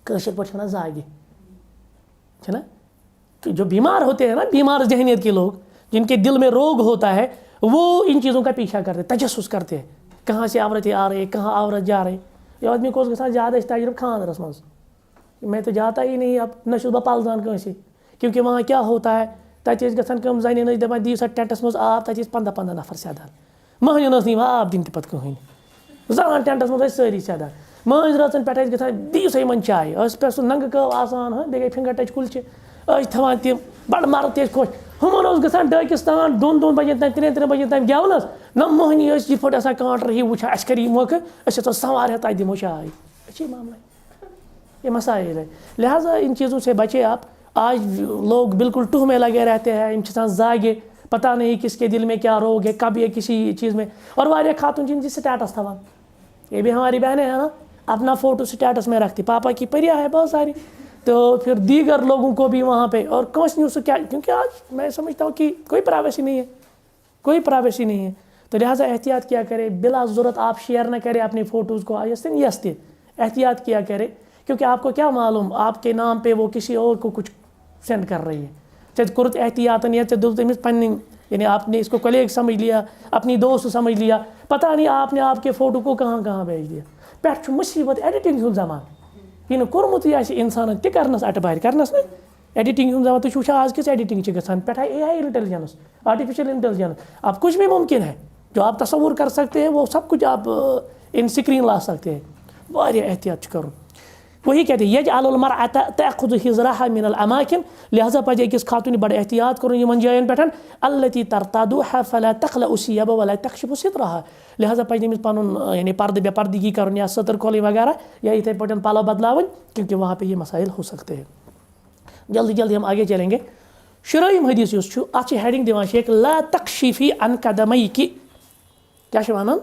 کٲشِر پٲٹھۍ وَنان زاگہِ, ہے نا. جو بیمار ہوتے ہیں نا, بیمار ذہنیت کے لوگ جن کے دل میں روگ ہوتا ہے, وہ ان چیزوں کا پیچھا کرتے, تجسس کرتے ہیں. کہاں سے عورتیں آ رہی, کہاں عورت جا رہی. یہ آدمی کو زیادہ تجربہ خاندرس منٛز, میں تو جاتا ہی نہیں اب, نہ چھُس بہٕ پلزان کٲنٛسہِ, کیونکہ وہاں کیا ہوتا ہے, تتہِ ٲسۍ گژھان کٲم, زنٮ۪ن ٲسۍ دپان دِیِو سا ٹٮ۪نٹس منٛز آب, تتہِ ٲسۍ 15 نفر سیدان. مٔہنِوٮ۪ن ٲس نہٕ یِوان آب دِنہٕ تہِ پتہٕ کٕہٕنۍ, زنان ٹٮ۪نٹس منٛز ٲسۍ سٲری سیدان. مٲنٛزۍ رٲژن پٮ۪ٹھ ٲسۍ گژھان دِیِو سا یِمن چاے, ٲس پٮ۪ٹھ سُہ ننٛگہٕ کٲو آسان, بیٚیہِ گٔے فِنگر ٹچ کُلچہِ ٲسۍ تھاوان تِم, بڑٕ مرد تہِ ٲسۍ خۄش. ہُمن اوس گژھان ڈٲکِس تان 2 بجن تام 3 بجن تام گٮ۪ونس, نہ مٔہنی ٲسۍ یِتھ پٲٹھۍ آسان کانٛٹر ہی وٕچھان اَسہِ کَرِ یہِ موقعہٕ, أسۍ ہسا سنٛوارِ تَتہِ دِمو چاے. اچھی معاملہ یہ مسائل ہے. لہٰذا ان چیزوں سے بچے آپ. آج لوگ بالکل ٹوہ میں لگے رہتے ہیں, ان چیزاں زاگے, پتہ نہیں کس کے دل میں کیا روگ ہے, کب یہ کسی چیز میں. اور واریاہ خاتون جن سٹیٹس تھاوان, یہ بھی ہماری بہنیں ہیں نا, اپنا فوٹو سٹیٹس میں رکھتی, پاپا کی پریا ہے بہت ساری, تو پھر دیگر لوگوں کو بھی وہاں پہ. اور کون سی کیا, کیونکہ آج میں سمجھتا ہوں کہ کوئی پرائیویسی نہیں ہے, کوئی پرائیویسی نہیں ہے. تو لہٰذا احتیاط کیا کرے, بلا ضرورت آپ شیئر نہ کرے اپنی فوٹوز کو, یس احتیاط کیا کرے, کیونکہ آپ کو کیا معلوم آپ کے نام پہ وہ کسی اور کو کچھ سینڈ کر رہی ہے. کورت احتیاطن یا دل تمس پن یعنی آپ نے اس کو کلیگ سمجھ لیا, اپنی دوست سمجھ لیا, پتہ نہیں آپ نے آپ کے فوٹو کو کہاں کہاں بھیج دیا. پہ مصیبت ایڈیٹنگ ہند زمان یہ کورمت انسان تہ کرنس اٹ بار کرنس نا ایڈیٹنگ ہند زمان. تھی وچھان آج کس ایڈیٹنگ گژھان پہ اے آئی انٹیلیجنس آرٹیفیشیل انٹیلیجنس. اب کچھ بھی ممکن ہے جو آپ تصور کر سکتے ہیں وہ سب کچھ آپ ان سکرین لا سکتے ہیں. واریاہ احتیاط کرن. وہی کہتے ہیں یجعل المرأة تأخذ حذرها من الاماکن, لہذا پہ أکس خاتون بڑا احتیاط کرن یمن جائن پہ التي ترتادها فلا تخلع ثيابها ولا تكشف سترها. لہذا پہ تمس پن یعنی پردہ بے پردگی کرن یا ستر کھولیں وغیرہ یا اتھے پٹن پالو بدلاون کیونکہ وہاں پہ یہ مسائل ہو سکتے ہیں. جلدی جلدی ہم آگے چلیں گے. شرائم حدیث اس ات ہیڈنگ دان شیخ لا تکشفی عن قدمیک. کیا ونان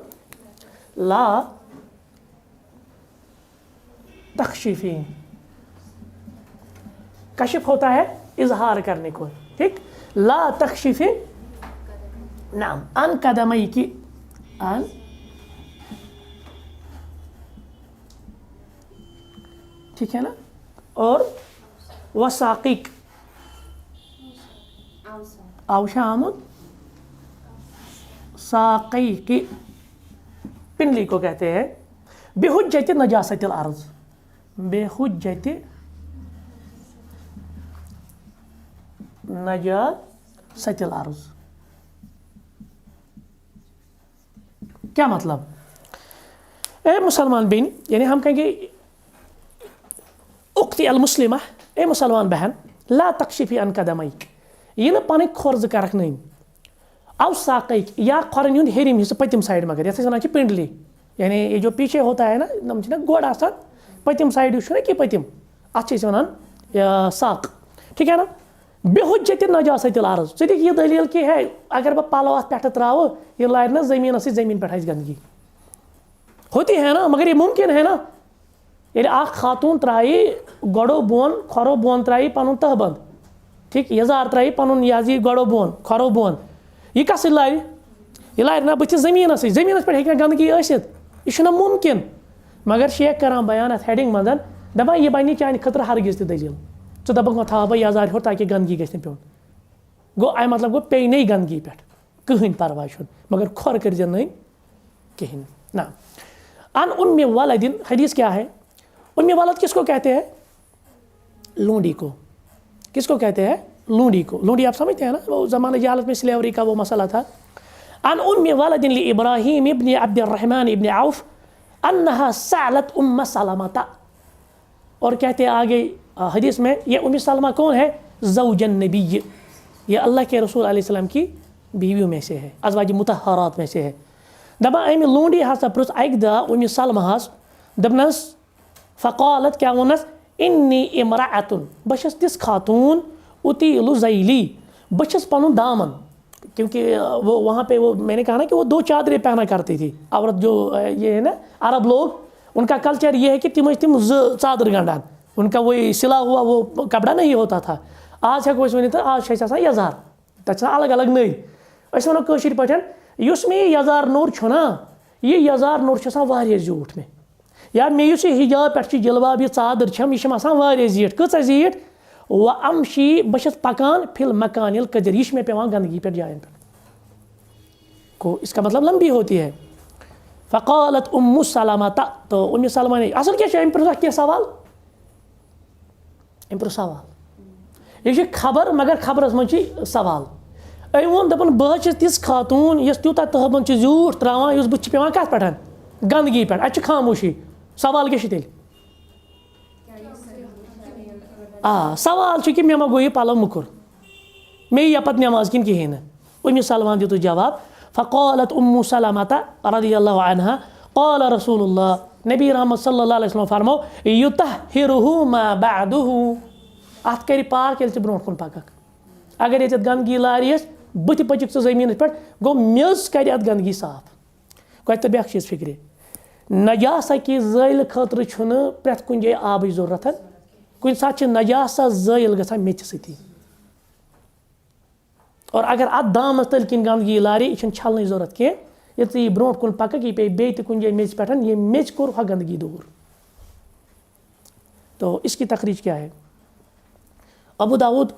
لا تکشفی, کشف ہوتا ہے اظہار کرنے کو, ٹھیک. لا تکشفی نعم عن قدمیک, عن ٹھیک ہے نا, اور وساقیک اوشا آمد ساقی کی پنڈلی کو کہتے ہیں. بحجت نجاست الارض, بحجت نجاست الارض. کیا مطلب؟ اے مسلمان بین, یعنی ہم کہیں گے اختی المسلمہ, اے مسلمان بہن, لا تکشفی عن قدمیک, یہ نا پانی کھور کرک نہیں, او ساقیک یا کھورن ہند ہیرم حصہ پتم سائڈ مگر یتھ ونان پنڈلی, یعنی یہ جو پیچھے ہوتا ہے نا نم نا گوڑ آسان پتم سائڈ اس کہ پتم ات ونان ساق, ٹھیک ہے نا. بحجت نجاست الارض, ٹھیک یہ دلیل کی ہے اگر بہ پلو ات پہ تراو یہ لائر نا زمین سے زمین پہ گندگی ہوتی ہے نا, مگر یہ ممکن ہے نا. یعنی اخ خاتون ترائی گڑو بون کھورو بون ترائی پن تہ بند, ٹھیک, یزار ترائی پن یہ گڑو بون کھورو بون, یہ کس لارِ, یہ لارِ نا بتھ زمینس زمینس پہ ہیٚکہِ گندگی ٲسِتھ, یہ چھُنہ ممکن. مگر شیخ کران بیان اتھ ہیڈنگ منٛز دپان یہ بنہِ چانہِ خٲطرٕ ہرگز تہِ دلیل, ژٕ دپکھ وۄنۍ تھاو بہٕ یزار ہیوٚر تاکہِ گندگی گژھِ نہٕ پیوٚن. گوٚو اَمہِ مطلب گوٚو پیٚیہِ نٕے گندگی پٮ۪ٹھ کٕہٕنۍ پرواے چھُنہٕ, مگر کھۄر کٔرزِ نہٕ کہیٖنۍ. نہ ان ام ولدن, حدیث کیا ہے؟ ام ولد کس کو کہتے ہیں؟ لونڈی کو. کس کو کہتے ہیں؟ لونڈی کو. لونڈی آپ سمجھتے ہیں نا, وہ زمانہ جہالت میں سلیوری کا وہ مسئلہ تھا. عن ام ولد لابراہیم ابن عبد الرحمن ابن عوف انہا سألت ام سلمہ, اور کہتے ہیں آگے حدیث میں یہ ام سلمہ کون ہے؟ زوج النبی, یہ اللہ کے رسول علیہ السلام کی بیویوں میں سے ہے, ازواج مطہرات میں سے ہے. دپان امہ لونڈی ہسا پرژھ اکہ دۄہ ام سلمہ ہس, دپنس فقالت, کیا ونس, انی امرأۃ, بہ چھس تِژھ خاتون, اطیل ذیلی, بہ چھس پنن دامن, کیونکہ وہ وہاں پہ وہ میں نے کہا نا کہ وہ دو چادریں پہنا کرتی تھی عورت, جو یہ ہے نا عرب لوگ, ان کا کلچر یہ ہے کہ تم چادر گنڈان, ان کا وہی سلا ہوا وہ کپڑا نہیں ہوتا تھا. آج ہیکو أسۍ ؤنِتھ آج چھِ اَسہِ آسان یزار, تتھ چھِ آسان الگ الگ نٔرۍ. أسۍ وَنو کٲشِر پٲٹھۍ یُس مےٚ یہِ یزار نوٚر چھُ نا, یہ یزار نوٚر چھُ آسان واریاہ زیوٗٹھ مےٚ, یا مےٚ یُس یہِ حجاب پٮ۪ٹھ چھِ جلباب یہِ ژادر چھم, یہِ چھم آسان واریاہ زیٖٹھ. کۭژاہ زیٖٹھ؟ و امشی, بہ چھس پکان فی المکان القدر, یہ چھِ مےٚ پیوان گندگی پٮ۪ٹھ جاین پٮ۪ٹھ. کو اس کا مطلب لمبی ہوتی ہے. فقالت ام سلمہ, تو ام سلمہ نے اصل کیا چھِ امہِ پرٛژھ کینٛہہ سوال, امہِ پرٛژھ سوال, یہ چھِ خبر مگر خبرس منٛز چھِ سوال. أمۍ ووٚن دپان بہٕ حظ چھس تِژھ خاتون یۄس تیوٗتاہ تہبند چھِ زیوٗٹھ تراوان یُس بٕتھِ چھِ پیوان کتھ پٮ۪ٹھ؟ گندگی پٮ۪ٹھ. اَتہِ چھِ خاموشی. سوال کیٛاہ چھُ تیٚلہِ؟ سوال چھُ کہِ مےٚ ما گوٚو یہِ پلو موٚکُر, مےٚ یی پتہٕ نٮ۪ماز کِنہٕ کِہیٖنۍ نہٕ. ام سلمہ دِتُس جواب. فقالت ام سلمہ رضی اللہ عنہا قال رسول اللہ, نبی رحمت صلی اللہ علیہ وسلم فرمو یطہرہ ما بعدہ, اتھ کرِ پاک ییٚلہِ ژٕ برونٛٹھ کُن پککھ. اگر ییٚتٮ۪تھ گندگی لارٮ۪س بٕتھِ پٔچِکھ ژٕ زٔمیٖنس پٮ۪ٹھ, گوٚو میٚژ کرِ اتھ گندگی صاف. گوٚو اَتہِ تہٕ بیٛاکھ چیٖز فِکرِ, نجاسہ کہِ زٲیلہٕ خٲطرٕ چھُنہٕ پرٛٮ۪تھ کُنہِ جایہِ آبٕچ ضروٗرت, کُنہِ ساتہٕ چھِ نجاسہ زٲیل گژھان میٚژِ سۭتی, اور اگر اتھ دامس تٔلۍ کِنۍ گندگی لارِ, یہِ چھنہٕ چھلنٕچ ضروٗرت کینٛہہ. ییٚلہِ ژٕ یہِ برونٛٹھ کُن پککھ, یہِ پیٚیہِ بیٚیہِ تہِ کُنہِ جایہِ میٚژِ پٮ۪ٹھ, یہِ میٚژِ کوٚر ہۄ گندگی دوٗر. تو اس کی تخریج کیا ہے؟ ابو داؤد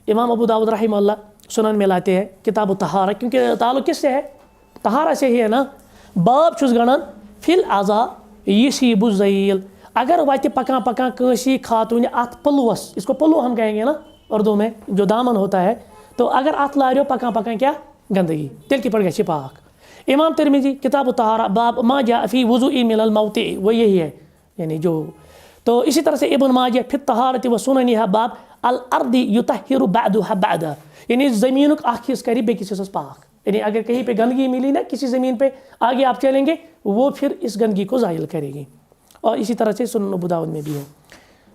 امام ابو داؤد رحمہ اللہ سنن میں لاتے ہیں کتاب الطہارہ، کیونکہ تعلق کس سے ہے؟ طہارہ سے ہی ہے نا. باب چھس گنان فی العزا یصیب الذیل، اگر واتہ پکان پکان کانسی خاتون ات پلوس، اس کو پلو ہم کہیں گے نا اردو میں، جو دامن ہوتا ہے، تو اگر ات لاریو پکان پکان کیا گندگی، تیل کی پڑ گئی پاک. امام ترمذی کتاب الطہارہ باب ما جاء فی وضوء من الموطئ، وہ یہی ہے یعنی جو. تو اسی طرح سے ابن ماجہ فی الطہارۃ و سننھا باب الارض یطہر بعدها بعدا، یعنی زمین کا اخ حصہ کری بیکس حصص پاک. یعنی اگر کہیں پہ گندگی ملی نا کسی زمین پہ، آگے آپ چلیں گے وہ پھر اس گندگی کو زائل کرے گی. اور اسی طرح سے سنن ابو داؤد میں بھی ہے.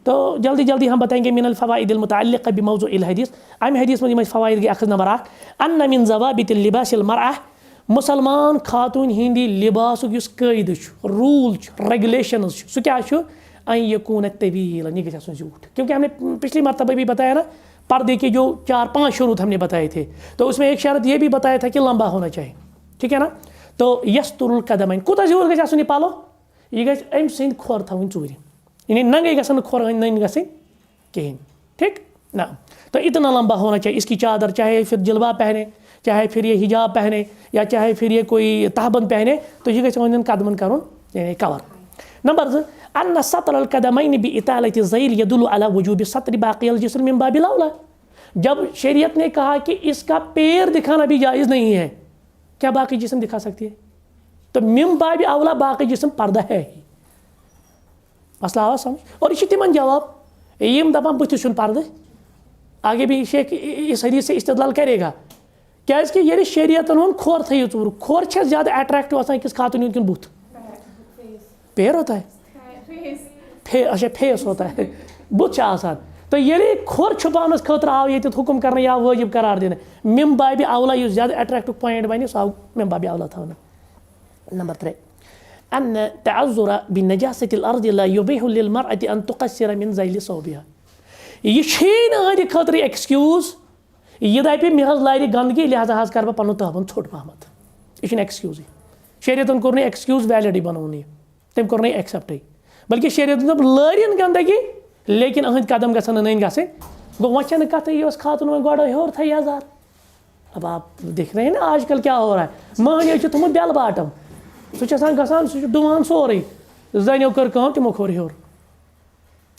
تو جلدی جلدی ہم بتائیں گے من الفوائد المتعلقہ بموضوع الحدیث. ام حدیث میں فوائد گئی اخذ نمبر 1 ان من ضوابط اللباس المرأة، مسلمان خاتون ہندی لباس یس قید رول ریگولیشنز سہ کیا ان یکون طویلا، یہ گژھِ آسن زیوٹھ. کیونکہ ہم نے پچھلی مرتبہ بھی بتایا نا پردے کے جو 4-5 شروط ہم نے بتائے تھے، تو اس میں ایک شرط یہ بھی بتایا تھا کہ لمبا ہونا چاہیے، ٹھیک ہے نا. تو یستر القدمین کوتاہ زیوٹھ گژھِ آسن یہ پالو، یہ گژھِ أمۍ سٕنٛدۍ کھۄر تھاوٕنۍ ژوٗرِ، یعنی ننگے گژھن کھۄر نٔنۍ گژھٕنۍ کہیٖنۍ، ٹھیک نا. تو اتنا لمبا ہونا چاہیے اس کی چادر، چاہے پھر جلباب پہنے، چاہے پھر یہ حجاب پہنے، یا چاہے پھر یہ کوئی تہبند پہنے، تو یہ گژھِ یِہنٛدٮ۪ن قدمن کرُن یعنی کور. نمبر 2 ان سطر القدمین بإطالة الذیل يدل على وجوب سطر باقی الجسم من باب الاولی. جب شریعت نے کہا کہ اس کا پیر دکھانا بھی جائز نہیں ہے، کیا باقی جسم دکھا سکتی ہے؟ تو من باب اولا باقی جسم پردہ ہے ہی. مسئلہ آوا سمجھ؟ اور یہ تمن جواب یم دپان بتھ چھن پردہ. آگے بھی شیخ اس حدیث سے استدلال کرے گا، کیازِ کہ یعنی شریعتن وون کھور تھیو ژوٗر. کھور چھا زیادہ اٹریکٹو آسان أکِس خاتون ہُنٛد کِنہٕ بُتھ؟ پیر ہوتا ہے، اچھا فیس ہوتا ہے، بُتھ چھا آسان. تو یعنی کھور چھپاونس خٲطرٕ آو ییٚتٮ۪تھ حکم کرنہٕ یا وٲجب قرار دِنہٕ. من باب اولا یُس زیادہ اٹریکٹو پویِنٹ بنہِ سُہ آو من باب اولا تھاونہٕ. نمبر 3 ان تعذر بنجاسة الارض لا يبيح للمرأة ان تقصر من ذيل ثوبها. یہ چھے نہٕ أہنٛدِ خٲطرٕ ایکسکیوز یہ دپہِ مےٚ حظ لارِ گنٛدگی لہذا حظ کرٕ بہٕ پنُن تہبند ژھوٚٹ پہمتھ. یہ چھُنہٕ ایکسکیوزٕے. شریعتن کوٚر نہٕ ایکسکیوز ویلڈٕے بنوٚو نہٕ یہِ، تٔمۍ کوٚر نہٕ ایکسیپٹٕے، بلکہ شریعتن دوٚپ لٲرِن گنٛدگی لیکن أہنٛدۍ قدم گژھن نہٕ نٔنۍ گژھٕنۍ. گوٚو وۄنۍ چھنہٕ کتھٕے، یہِ اوس خاتون وۄنۍ گۄڈٕ ہیوٚر تھٲے یزار. اب آپ دیکھ رہے ہیں نا آج کل کیا ہو رہا ہے، مہنیو چھُ تھوٚمُت بیل باٹم، سُہ چھُ آسان گژھان سُہ چھُ ڈُوان سورُے، زنیو کٔر کٲم تِمو کھور ہیوٚر.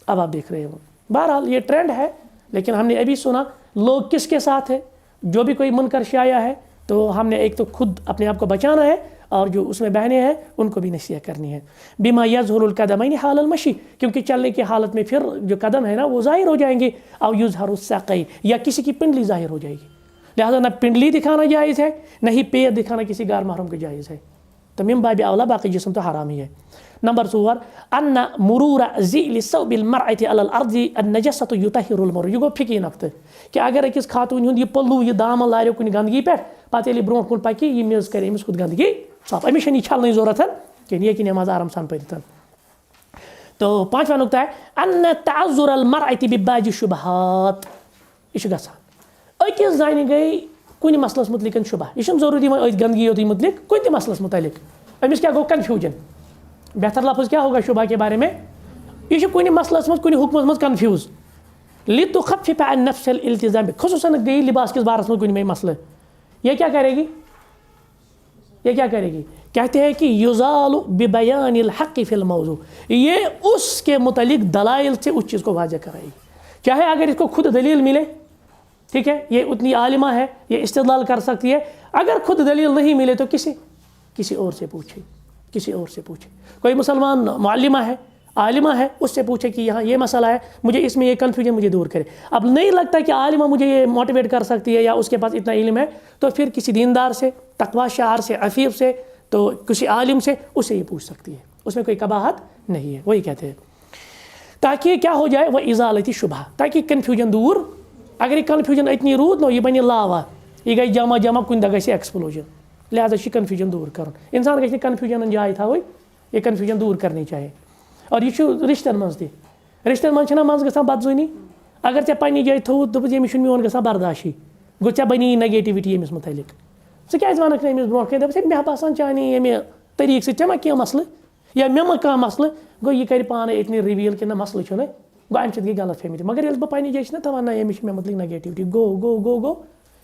اب آپ دیکھ رہے ہو. بہرحال یہ ٹرینڈ ہے، لیکن ہم نے ابھی سنا لوگ کس کے ساتھ ہے. جو بھی کوئی منکر شائع ہے تو ہم نے ایک تو خود اپنے آپ کو بچانا ہے، اور جو اس میں بہنیں ہیں ان کو بھی نصیحت کرنی ہے. بما یظہر القدمین حال المشی، کیونکہ چلنے کی حالت میں پھر جو قدم ہے نا وہ ظاہر ہو جائیں گے. او یظہر الساقین، یا کسی کی پنڈلی ظاہر ہو جائے گی، لہٰذا نہ پنڈلی دکھانا جائز ہے نہ ہی پیر دکھانا کسی غیر محرم کو جائز ہے. تو من باب اولا باقی جسم تو حرام ہی ہے. نمبر 4 ان مرور ذیل ثوب المرأة علی الارض النجسۃ یطہر المرء. یہ گو فقی نقطہ کہ اگر أکِس خاتون ہُنٛد یہ پلو یہ دامن لاریو کُنہِ گندگی پٮ۪ٹھ، پتہٕ ییٚلہِ برونٛٹھ کُن پکہِ یہِ میٚژ کرِ أمِس کھۄتہٕ گندگی صاف، أمِس چھنہٕ یہِ چھلنٕچ ضروٗرت کِہیٖنۍ، یہِ ہیٚکہِ نٮ۪ماز آرام سان پٔرِتھ. تو 5واں نقطہ ہے ان تعذر المرأة ببعض الشبہات. یہ چھُ گژھان أکِس زنہِ گٔے کُنہِ مسلس متعلق شبہ، یہ چھُنہٕ ضروٗری وۄنۍ أتھۍ گندگی یوتٕے متعلق، کُنہِ تہِ مسلس متعلق أمِس کیٛاہ گوٚو کنفیوجن. بہتر لفظ کیا ہوگا شبہ کے بارے میں، یہ چھُ کُنہِ مسلس منٛز کُنہِ حکمس منٛز کنفیوز. لتخفف عن نفس الالتزام، خصوصاً گئی لباس کس بارس میں کُنہِ مسئلہ، یہ کیا کرے گی، یہ کیا کرے گی، کہتے ہیں کہ یزال ببیان الحق فی الموضوع، یہ اس کے متعلق دلائل سے اس چیز کو واضح کرائے گی. چاہے اگر اس کو خود دلیل ملے، ٹھیک ہے، یہ اتنی عالمہ ہے، یہ استدلال کر سکتی ہے. اگر خود دلیل نہیں ملے تو کسی اور سے پوچھے، کسی اور سے پوچھے. کوئی مسلمان معلمہ ہے، عالمہ ہے، اس سے پوچھے کہ یہاں یہ مسئلہ ہے، مجھے اس میں یہ کنفیوژن مجھے دور کرے. اب نہیں لگتا کہ عالمہ مجھے یہ موٹیویٹ کر سکتی ہے یا اس کے پاس اتنا علم ہے، تو پھر کسی دیندار سے، تقویٰ شعار سے، عفیف سے، تو کسی عالم سے، اس سے یہ پوچھ سکتی ہے. اس میں کوئی قباحت نہیں ہے. وہی کہتے ہیں تاکہ کیا ہو جائے، وہ ازالتی شبہ، تاکہ کنفیوژن دور. اگر یہ کنفیوژن اتنی روٗد نو یہ بنہِ لاوا، یہ گژھِ جمع جمع کُنہِ دۄہ گژھِ ایکسپلوجن. لہٰذا چھِ کنفیوژن دور کرُن. انسان گژھِ نہٕ کنفیوژنن جاے تھاوٕنۍ، یہ کنفیوژن دور کرنی چاہیے. اور یہ چھُ رشتن منٛز تہِ، رشتن منٛز چھِنہ منٛزٕ گژھان بدزٲنی. اگر ژےٚ پننہِ جایہِ تھوٚوُتھ دوٚپُتھ ییٚمِس چھُنہٕ میون گژھان برداشی، گوٚو ژےٚ بنی نگیٹِوِٹی ییٚمِس متعلق. ژٕ کیٛازِ وَنکھ نہٕ أمِس برونٛٹھ کَنۍ، دَپَس ہے مےٚ باسان چانہِ ییٚمہِ طریٖقہٕ سۭتۍ ژےٚ ما کینٛہہ مسلہٕ یا مےٚ ما کانٛہہ مسلہٕ. گوٚو یہِ کَرِ پانَے اتنی رِویٖل کہِ نہ مسلہٕ چھُنہٕ گو اَمہِ سۭتۍ گٔے غلط فہمی مگر ییٚلہِ بہٕ پنٛنہِ جایہِ چھُس نا تھاوان نہ أمِس چھِ مےٚ متعلق نگیٹِوٹی گوٚو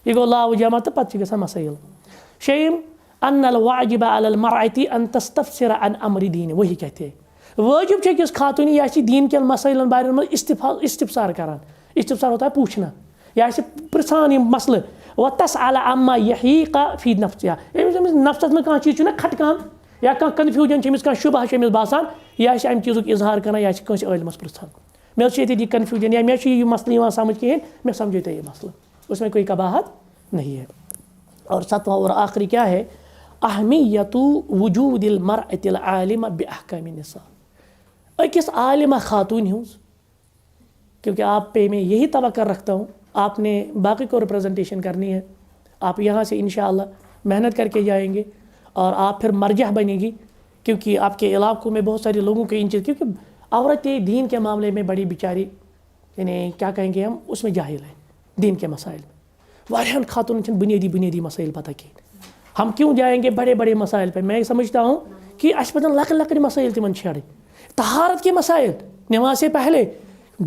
یہِ گوٚو لاوٕ جمع تہٕ پَتہٕ چھِ گژھان مسٲیِل شیٚیِم ان الواجب علی المرأة ان تستفسر عن امر دین وہی کہتے ہیں واجب چھِ أکِس خاتوٗنہِ یہِ آسہِ دیٖن کٮ۪ن مسٲیلن بارن منٛز استفسار کران استفسار ہوتا ہے پوچھنا یہِ آسہِ پرٛژھان یِم مسلہٕ وتسأل عما يحيق في نفسها أمِس نفسس منٛز کانٛہہ چیٖز چھُنہ کھٹکان یا کانٛہہ کنفیوٗجن چھِ أمِس کانٛہہ شُبہہ چھُ أمِس باسان یہِ آسہِ اَمہِ چیٖزُک اظہار کران یہِ آسہِ کٲنٛسہِ عٲلمس پرٛژھان مےٚ حظ چھُ ییٚتہِ یہِ کنفیوٗجن یا مےٚ چھُ یہِ مسلہٕ یِوان سمجھ کِہیٖنۍ مےٚ سمجھو تۄہہِ یہِ مسلہٕ اس میں کوئی قباحت نہیں ہے اور ساتواں اور آخری کیا ہے اہمیت وجود المرأة العالمہ بأحکام النساء أکِس عالمہ خاتون ہٕنٛز کیونکہ آپ پہ میں یہی توقع رکھتا ہوں آپ نے باقی کو ریپرزنٹیشن کرنی ہے آپ یہاں سے انشاءاللہ محنت کر کے جائیں گے اور آپ پھر مرجع بنے گی کیونکہ آپ کے علاقوں میں بہت سارے لوگوں کے ان چیز کیونکہ عورتیں دین کے معاملے میں بڑی بیچاری یعنی کیا کہیں گے ہم اس میں جاہل ہیں دین کے مسائل میں واریاہن خاتون چھن بنیادی مسائل پتہ کہیں ہم کیوں جائیں گے بڑے بڑے مسائل پہ میں سمجھتا ہوں کہ اس پتہ لکڑی مسائل تمن چھڑے طہارت کے مسائل نماز سے پہلے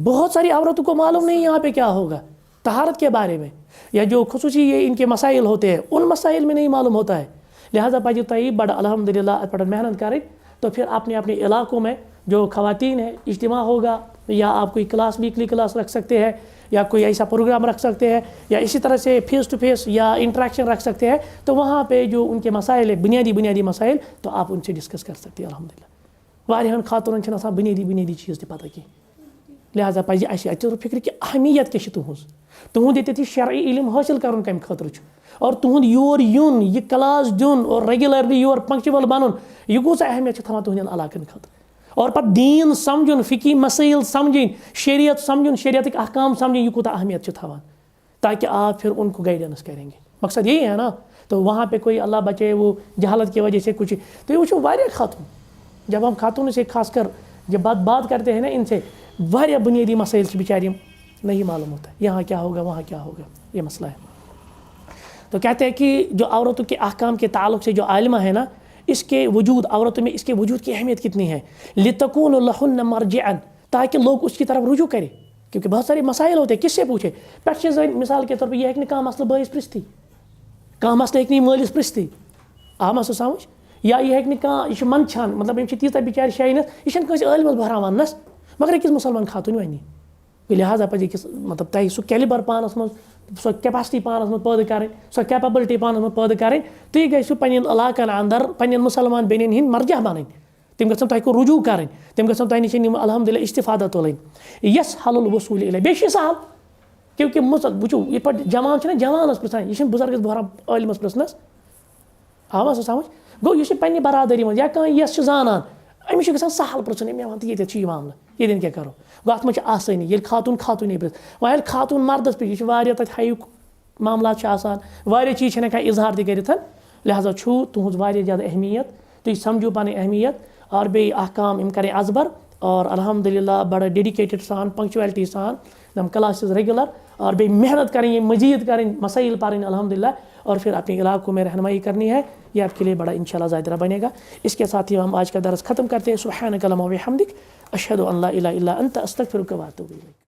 بہت ساری عورتوں کو معلوم نہیں یہاں پہ کیا ہوگا طہارت کے بارے میں یا جو خصوصی یہ ان کے مسائل ہوتے ہیں ان مسائل میں نہیں معلوم ہوتا ہے لہٰذا پاجی طیب بڑا الحمدللہ پڑھ محنت کریں تو پھر اپنے علاقوں میں جو خواتین ہیں اجتماع ہوگا یا آپ کوئی کلاس ویکلی کلاس رکھ سکتے ہیں یا کوئی ایسا پروگرام رکھ سکتے ہیں یا اسی طرح سے فیس ٹو فیس یا انٹریکشن رکھ سکتے ہیں تو وہاں پہ جو ان کے مسائل ہیں بنیادی مسائل تو آپ ان سے ڈسکس کر سکتے ہیں الحمدللہ واریاہن خاتونن چھنہٕ آسان بنیادی چیز تہِ پتہ کینٛہہ لہٰذا پزِ اَسہِ اَتہِ روٗد فِکرِ کہِ اہمیت کیٛاہ چھِ تُہُنٛد ییٚتٮ۪تھ یہِ شرعی علم حٲصِل کَرُن کَمہِ خٲطرٕ چھُ اور تُہُنٛد یور یُن یہِ کلاس دیُن اور ریگولرلی یور پنٛکچُوَل بنُن یہِ کۭژاہ اہمیت چھِ تھاوان تُہنٛدٮ۪ن علاقن خٲطرٕ اور پتہٕ دیٖن سمجھُن فقی مسائل سمجھِنۍ شریعت سمجھُن شریعتٕکۍ احکام سمجھِنۍ یہِ کوٗتاہ اہمیت چھِ تھاوان تاکہ آپ پھر ان کو گائیڈنس کریں گے مقصد یہی ہے نا تو وہاں پہ کوئی اللہ بچے وہ جہالت کی وجہ سے کچھ تو یہ وچھو واریاہ خاتون جب ہم خاتون سے خاص کر جب بات کرتے ہیں نا ان سے واریاہ بنیادی مسائل سے بیچاری نہیں معلوم ہوتا ہے یہاں کیا ہوگا وہاں کیا ہوگا یہ مسئلہ ہے تو کہتے ہیں کہ جو عورتوں کے احکام کے تعلق سے جو عالمہ ہے نا اس کے وجود عورتوں میں اس کے وجود کی اہمیت کتنی ہے لتکون لہن مرجعا تاکہ لوگ اس کی طرف رجوع کریں کیونکہ بہت سارے مسائل ہوتے ہیں کس سے پوچھے پچھے زن مثال کے طور پہ یہ ہے کہ کانٛہہ مسئلہ بٲیِس پرٛژھتی کانٛہہ مسئلہ ہیٚکہِ نہٕ مٲلِس پرٛژھتی آو مسا سمجھ یا یہ ہیٚکہِ نہٕ کانٛہہ یہِ چھُ منٛدچھان مطلب أمِس چھِ تیٖژاہ بِچارِ شاینَس یہِ چھَنہٕ کٲنٛسہِ عٲلمَس بہران وَننَس مگر أکِس مُسلمان خاتوٗنہِ وَنہِ لہٰذا پَزِ أکِس مطلب تۄہہِ سُہ کیلِبر پانَس منٛز سۄ کیپیسٹی پانَس منٛز پٲدٕ کَرٕنۍ سۄ کیپیبلٹی پانَس منٛز پٲدٕ کَرٕنۍ تُہۍ گٔژھِو پنٛنٮ۪ن علاقن اندر پنٛنٮ۪ن مُسلمان بیٚنٮ۪ن ہِنٛدۍ مرجع بَنٕنۍ تِم گژھن تۄہہِ کُن رجوع کَرٕنۍ تِم گژھن تۄہہِ نِش یِم الحمدللہ استفادہ تُلٕنۍ یس حل الوصوٗل الیہ بیٚیہِ چھِ سہل کیونکہ وٕچھو یِتھ پٲٹھۍ جوان چھُنہ جوانَس پرٛژھان یہِ چھِنہٕ بُزرگَس بہران عٲلمَس پرٛژھنَس آوا سا سمجھ گوٚو یُس یہِ پنٛنہِ برادٔری منٛز یا کانٛہہ یَس چھُ زانان أمِس چھُ گژھان سہل پرٛژھُن مےٚ وَن تہٕ ییٚتٮ۪تھ چھُ یہِ معاملہٕ ییٚتٮ۪ن کیٛاہ کَرو گوٚو اَتھ منٛز چھِ آسٲنی ییٚلہِ خاتوٗن خاتوٗنی پرٛژھِ وۄنۍ ییٚلہِ خاتوٗن مردَس پرٛژھِ یہِ چھِ واریاہ تَتہِ ہایُک معاملات چھِ آسان واریاہ چیٖز چھِنہٕ ہٮ۪کان اظہار تہِ کٔرِتھ لہٰذا چھُ تُہٕنٛز واریاہ زیادٕ اہمیت تُہۍ سمجھو پَنٕنۍ اہمیت اور بیٚیہِ احکام یِم کَرٕنۍ ازبر اور الحمدللہ بڑا ڈیڈیکیٹڈ سان پنٛکچُویلٹی سان یِم کلاسز ریگولر اور بیٚیہِ محنت کریں مزید کریں مسائل پڑھیں الحمدللہ اور پھر اپنے علاقوں میں رہنمائی کرنی ہے یہ آپ کے لیے بڑا انشاءاللہ ذائقہ بنے گا اس کے ساتھ ہی ہم آج کا درس ختم کرتے ہیں سبحانک اللہم و بحمدک اشہد ان لا الہ الا انت استغفرک و اتوب الیک